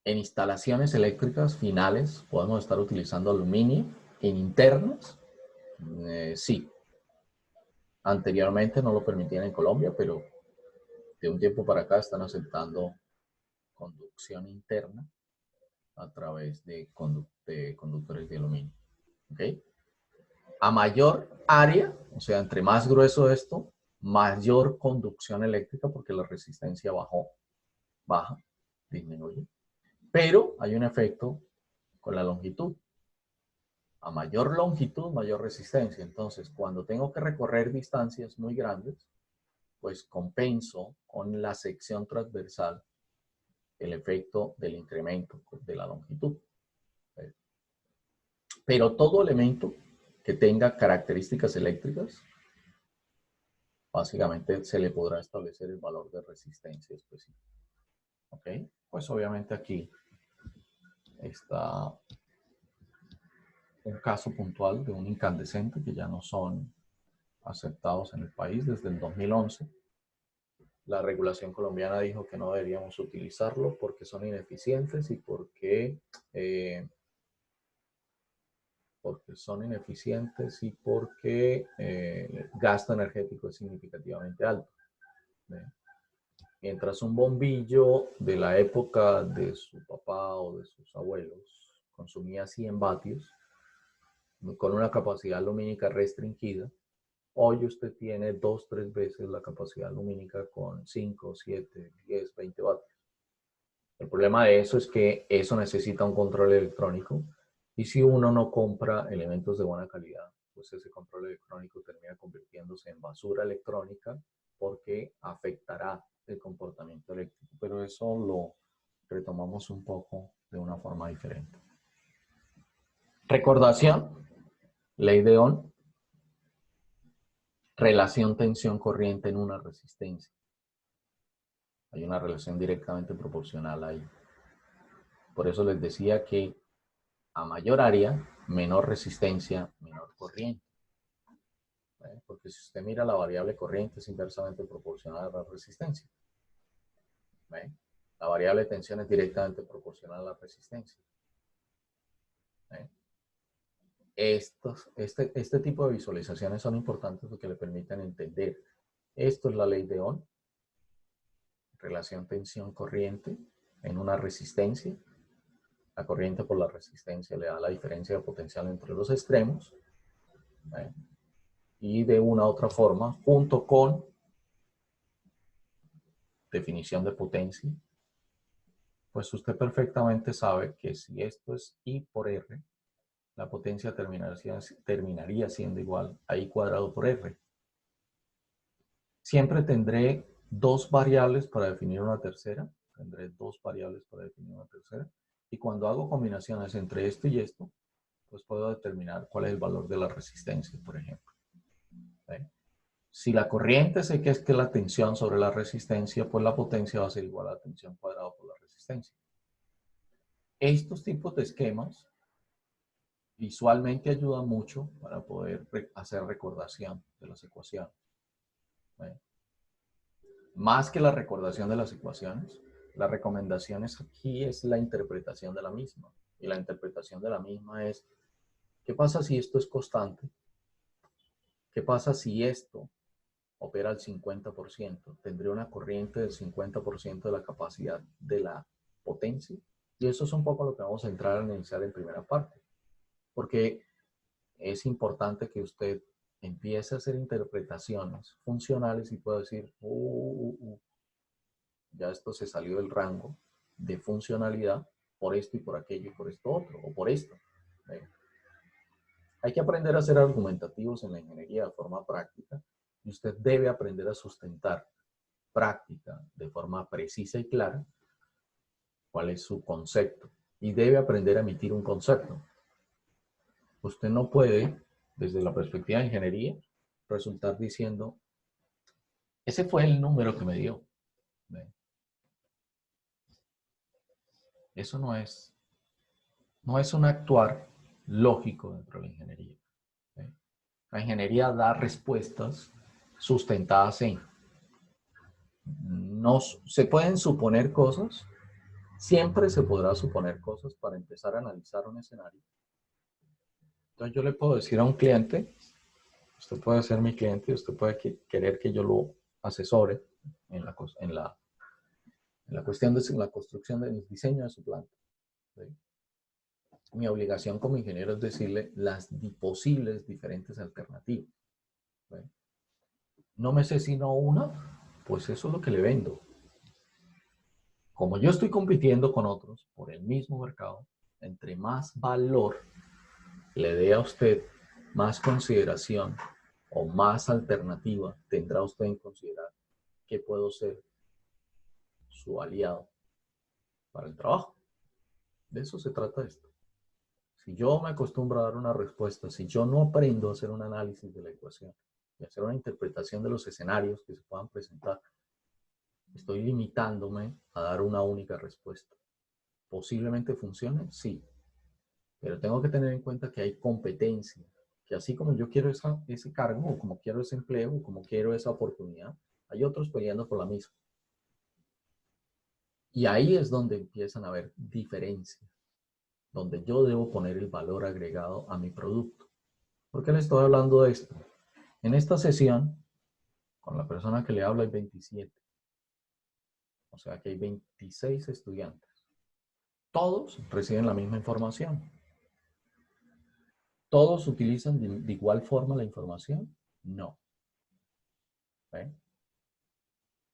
En instalaciones eléctricas finales podemos estar utilizando aluminio. En internas, sí. Anteriormente no lo permitían en Colombia, pero de un tiempo para acá están aceptando conducción interna a través de conductores de aluminio. ¿Okay? A mayor área, o sea, entre más grueso esto, mayor conducción eléctrica porque la resistencia baja, disminuye. Pero hay un efecto con la longitud. A mayor longitud, mayor resistencia. Entonces, cuando tengo que recorrer distancias muy grandes, pues compenso con la sección transversal el efecto del incremento de la longitud. Pero todo elemento que tenga características eléctricas, básicamente se le podrá establecer el valor de resistencia específico. ¿Ok? Pues obviamente aquí está un caso puntual de un incandescente que ya no son aceptados en el país desde el 2011. La regulación colombiana dijo que no deberíamos utilizarlo porque son ineficientes y porque el gasto energético es significativamente alto. Mientras un bombillo de la época de su papá o de sus abuelos consumía 100 vatios con una capacidad lumínica restringida, hoy usted tiene 2-3 veces la capacidad lumínica con 5, 7, 10, 20 vatios. El problema de eso es que eso necesita un control electrónico Y si uno no compra elementos de buena calidad, pues ese control electrónico termina convirtiéndose en basura electrónica porque afectará el comportamiento eléctrico. Pero eso lo retomamos un poco de una forma diferente. Recordación, ley de Ohm, relación tensión-corriente en una resistencia. Hay una relación directamente proporcional ahí. Por eso les decía que a mayor área, menor resistencia, menor corriente. Porque si usted mira la variable corriente es inversamente proporcional a la resistencia. La variable tensión es directamente proporcional a la resistencia. Este tipo de visualizaciones son importantes porque le permiten entender. Esto es la ley de Ohm, relación tensión-corriente en una resistencia. La corriente por la resistencia le da la diferencia de potencial entre los extremos. Y de una u otra forma, junto con definición de potencia, pues usted perfectamente sabe que si esto es I por R, la potencia terminaría siendo igual a I cuadrado por R. Siempre tendré dos variables para definir una tercera. Tendré dos variables para definir una tercera. Y cuando hago combinaciones entre esto y esto, pues puedo determinar cuál es el valor de la resistencia, por ejemplo. Si la corriente sé que es la tensión sobre la resistencia, pues la potencia va a ser igual a la tensión cuadrada por la resistencia. Estos tipos de esquemas visualmente ayudan mucho para poder hacer recordación de las ecuaciones. Más que la recordación de las ecuaciones, las recomendaciones aquí es la interpretación de la misma. Y la interpretación de la misma es, ¿qué pasa si esto es constante? ¿Qué pasa si esto opera al 50%? Tendría una corriente del 50% de la capacidad de la potencia. Y eso es un poco lo que vamos a entrar a analizar en primera parte. Porque es importante que usted empiece a hacer interpretaciones funcionales y pueda decir, ya esto se salió del rango de funcionalidad por esto y por aquello y por esto otro, o por esto. Hay que aprender a ser argumentativos en la ingeniería de forma práctica y usted debe aprender a sustentar práctica de forma precisa y clara cuál es su concepto y debe aprender a emitir un concepto. Usted no puede, desde la perspectiva de ingeniería, resultar diciendo, ese fue el número que me dio. Eso no es un actuar lógico dentro de la ingeniería. La ingeniería da respuestas sustentadas en. No se pueden suponer cosas, siempre se podrá suponer cosas para empezar a analizar un escenario. Entonces yo le puedo decir a un cliente, usted puede ser mi cliente, usted puede querer que yo lo asesore en la cuestión de la construcción del diseño de su planta. ¿Sí? Mi obligación como ingeniero es decirle las posibles diferentes alternativas. ¿Sí? No me sé sino una, pues eso es lo que le vendo. Como yo estoy compitiendo con otros por el mismo mercado, entre más valor le dé a usted, más consideración o más alternativa tendrá usted en considerar que puedo ser su aliado para el trabajo. De eso se trata esto. Si yo me acostumbro a dar una respuesta, si yo no aprendo a hacer un análisis de la ecuación y hacer una interpretación de los escenarios que se puedan presentar, estoy limitándome a dar una única respuesta. ¿Posiblemente funcione? Sí. Pero tengo que tener en cuenta que hay competencia, que así como yo quiero ese cargo, o como quiero ese empleo, o como quiero esa oportunidad, hay otros peleando por la misma. Y ahí es donde empiezan a haber diferencias, donde yo debo poner el valor agregado a mi producto. ¿Por qué le estoy hablando de esto? En esta sesión, con la persona que le habla hay 27. O sea que hay 26 estudiantes. Todos reciben la misma información. ¿Todos utilizan de igual forma la información? No. ¿Ven?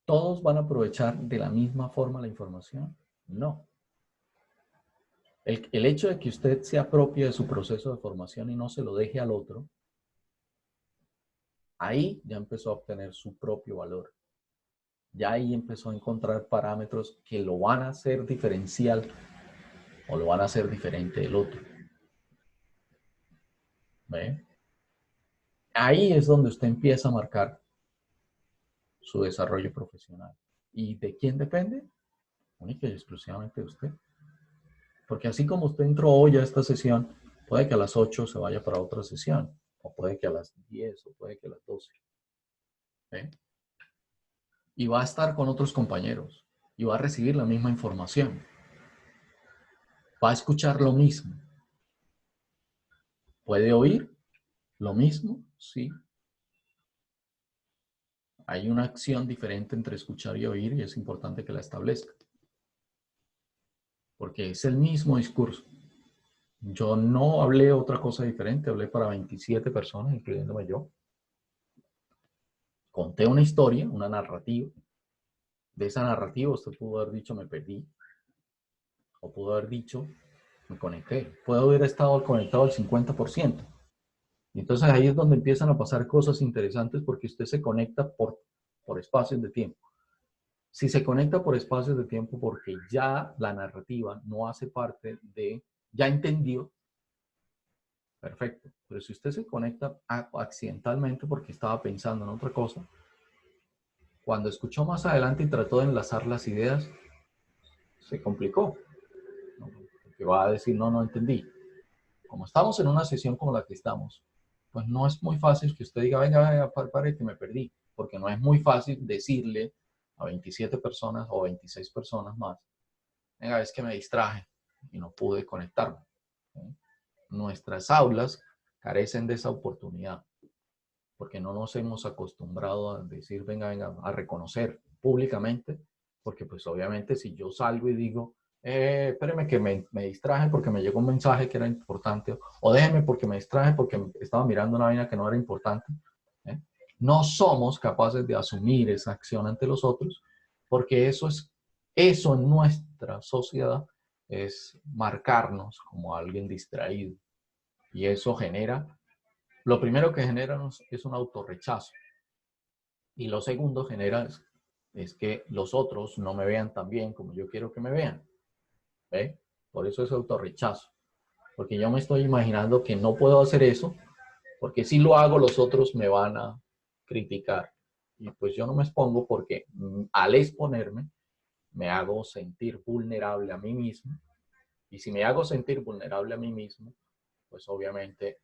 ¿Todos van a aprovechar de la misma forma la información? No. El hecho de que usted se apropie de su proceso de formación y no se lo deje al otro, ahí ya empezó a obtener su propio valor. Ya ahí empezó a encontrar parámetros que lo van a hacer diferencial o lo van a hacer diferente del otro. ¿Ve? Ahí es donde usted empieza a marcar su desarrollo profesional. ¿Y de quién depende? Única y exclusivamente de usted. Porque así como usted entró hoy a esta sesión, puede que a las 8 se vaya para otra sesión, o puede que a las 10, o puede que a las 12. ¿Eh? Y va a estar con otros compañeros, y va a recibir la misma información. Va a escuchar lo mismo. ¿Puede oír lo mismo? Sí. Hay una acción diferente entre escuchar y oír, y es importante que la establezca. Porque es el mismo discurso. Yo no hablé otra cosa diferente, hablé para 27 personas, incluyéndome yo. Conté una historia, una narrativa. De esa narrativa usted pudo haber dicho me perdí, o pudo haber dicho me conecté. Puedo haber estado conectado al 50%. Y entonces ahí es donde empiezan a pasar cosas interesantes porque usted se conecta por espacios de tiempo. Si se conecta por espacios de tiempo porque ya la narrativa no hace parte de, ya entendió, perfecto. Pero si usted se conecta accidentalmente porque estaba pensando en otra cosa, cuando escuchó más adelante y trató de enlazar las ideas, se complicó. ¿No? Porque va a decir, no entendí. Como estamos en una sesión como la que estamos, pues no es muy fácil que usted diga, venga, pare, que me perdí. Porque no es muy fácil decirle a 27 personas o 26 personas más, venga, es que me distraje y no pude conectarme. ¿Sí? Nuestras aulas carecen de esa oportunidad, porque no nos hemos acostumbrado a decir, venga, a reconocer públicamente, porque pues obviamente si yo salgo y digo, espéreme que me distraje porque me llegó un mensaje que era importante, o déjeme porque me distraje porque estaba mirando una vaina que no era importante, ¿eh? No somos capaces de asumir esa acción ante los otros, porque eso en nuestra sociedad es marcarnos como alguien distraído, y eso genera, lo primero que genera es un autorrechazo, y lo segundo genera es que los otros no me vean tan bien como yo quiero que me vean. ¿Ve? Por eso es autorrechazo. Porque yo me estoy imaginando que no puedo hacer eso, porque si lo hago los otros me van a criticar. Y pues yo no me expongo porque al exponerme me hago sentir vulnerable a mí mismo. Y si me hago sentir vulnerable a mí mismo, pues obviamente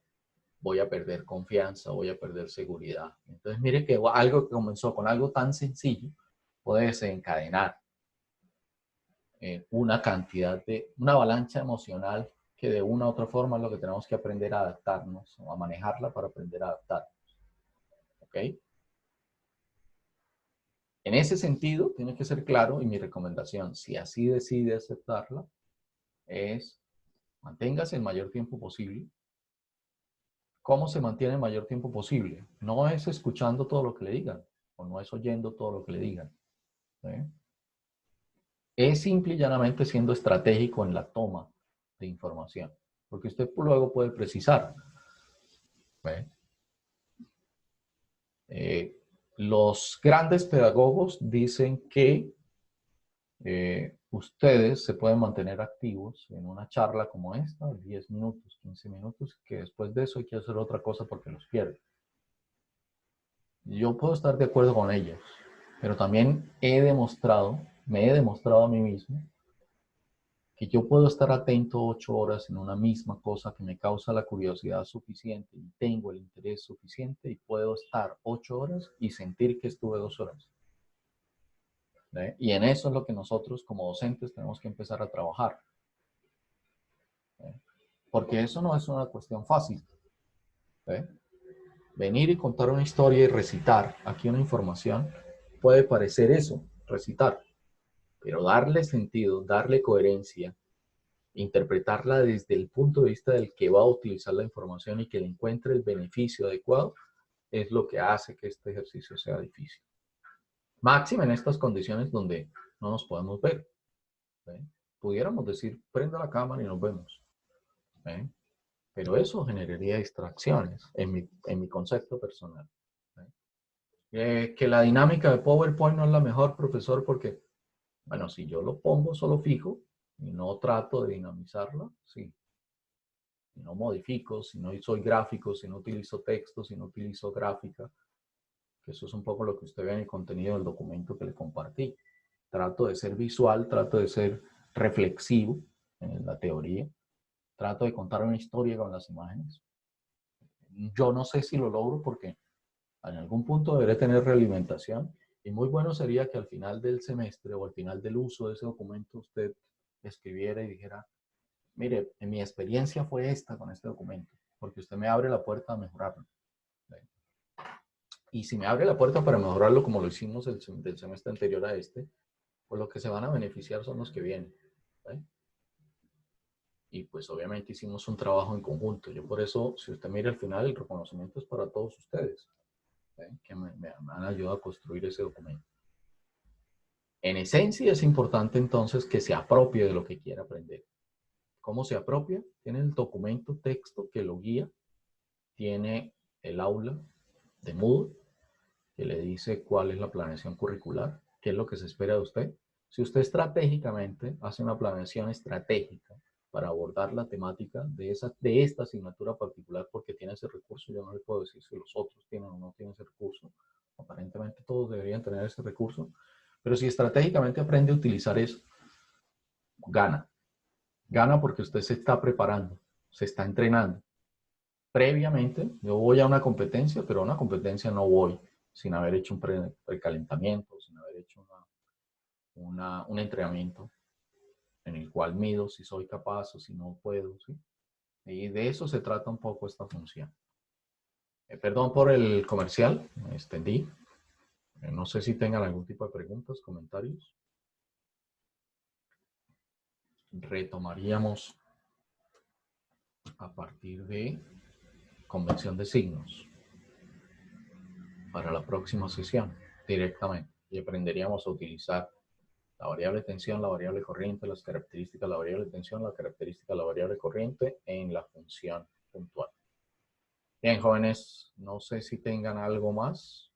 voy a perder confianza, voy a perder seguridad. Entonces mire que algo que comenzó con algo tan sencillo puede desencadenar una cantidad de, una avalancha emocional que de una u otra forma es lo que tenemos que aprender a adaptarnos o a manejarla para aprender a adaptarnos. ¿Ok? En ese sentido, tiene que ser claro, y mi recomendación, si así decide aceptarla, es manténgase el mayor tiempo posible. ¿Cómo se mantiene el mayor tiempo posible? No es escuchando todo lo que le digan, o no es oyendo todo lo que le digan. ¿Sí? Es simple y llanamente siendo estratégico en la toma de información, porque usted luego puede precisar. Los grandes pedagogos dicen que ustedes se pueden mantener activos en una charla como esta, 10 minutos, 15 minutos, que después de eso hay que hacer otra cosa porque los pierde. Yo puedo estar de acuerdo con ellos, pero también me he demostrado a mí mismo que yo puedo estar atento 8 horas en una misma cosa que me causa la curiosidad suficiente y tengo el interés suficiente y puedo estar 8 horas y sentir que estuve 2 horas. ¿Ve? Y en eso es lo que nosotros como docentes tenemos que empezar a trabajar. ¿Ve? Porque eso no es una cuestión fácil. ¿Ve? Venir y contar una historia y recitar aquí una información puede parecer eso, recitar. Pero darle sentido, darle coherencia, interpretarla desde el punto de vista del que va a utilizar la información y que le encuentre el beneficio adecuado, es lo que hace que este ejercicio sea difícil. Máxima en estas condiciones donde no nos podemos ver. ¿Sí? pudiéramos decir, prenda la cámara y nos vemos. ¿Eh? Pero eso generaría distracciones en mi concepto personal. Que la dinámica de PowerPoint no es la mejor, profesor, porque, bueno, si yo lo pongo solo fijo y no trato de dinamizarlo, sí. Si no modifico, si no soy gráfico, si no utilizo texto, si no utilizo gráfica, que eso es un poco lo que usted ve en el contenido del documento que le compartí. Trato de ser visual, trato de ser reflexivo en la teoría, trato de contar una historia con las imágenes. Yo no sé si lo logro porque en algún punto deberé tener realimentación y muy bueno sería que al final del semestre o al final del uso de ese documento usted escribiera y dijera, mire, en mi experiencia fue esta con este documento, porque usted me abre la puerta a mejorarlo. Y si me abre la puerta para mejorarlo como lo hicimos del semestre anterior a este, pues los que se van a beneficiar son los que vienen. ¿Sí? Y pues obviamente hicimos un trabajo en conjunto. Yo por eso, si usted mira al final, el reconocimiento es para todos ustedes, ¿sí? Que me han ayudado a construir ese documento. En esencia es importante entonces que se apropie de lo que quiera aprender. ¿Cómo se apropia? Tiene el documento texto que lo guía, tiene el aula de Moodle que le dice cuál es la planeación curricular, qué es lo que se espera de usted. Si usted estratégicamente hace una planeación estratégica para abordar la temática de esta asignatura particular porque tiene ese recurso, yo no le puedo decir si los otros tienen o no tienen ese recurso, aparentemente todos deberían tener ese recurso, pero si estratégicamente aprende a utilizar eso, gana. Gana porque usted se está preparando, se está entrenando. Previamente, yo voy a una competencia, pero a una competencia no voy sin haber hecho un precalentamiento, sin haber hecho un entrenamiento en el cual mido si soy capaz o si no puedo, ¿sí? Y de eso se trata un poco esta función. Perdón por el comercial, me extendí. No sé si tengan algún tipo de preguntas, comentarios. Retomaríamos a partir de convención de signos para la próxima sesión directamente y aprenderíamos a utilizar la variable tensión, la variable corriente, las características de la variable tensión, la característica de la variable corriente en la función puntual. Bien, jóvenes, no sé si tengan algo más.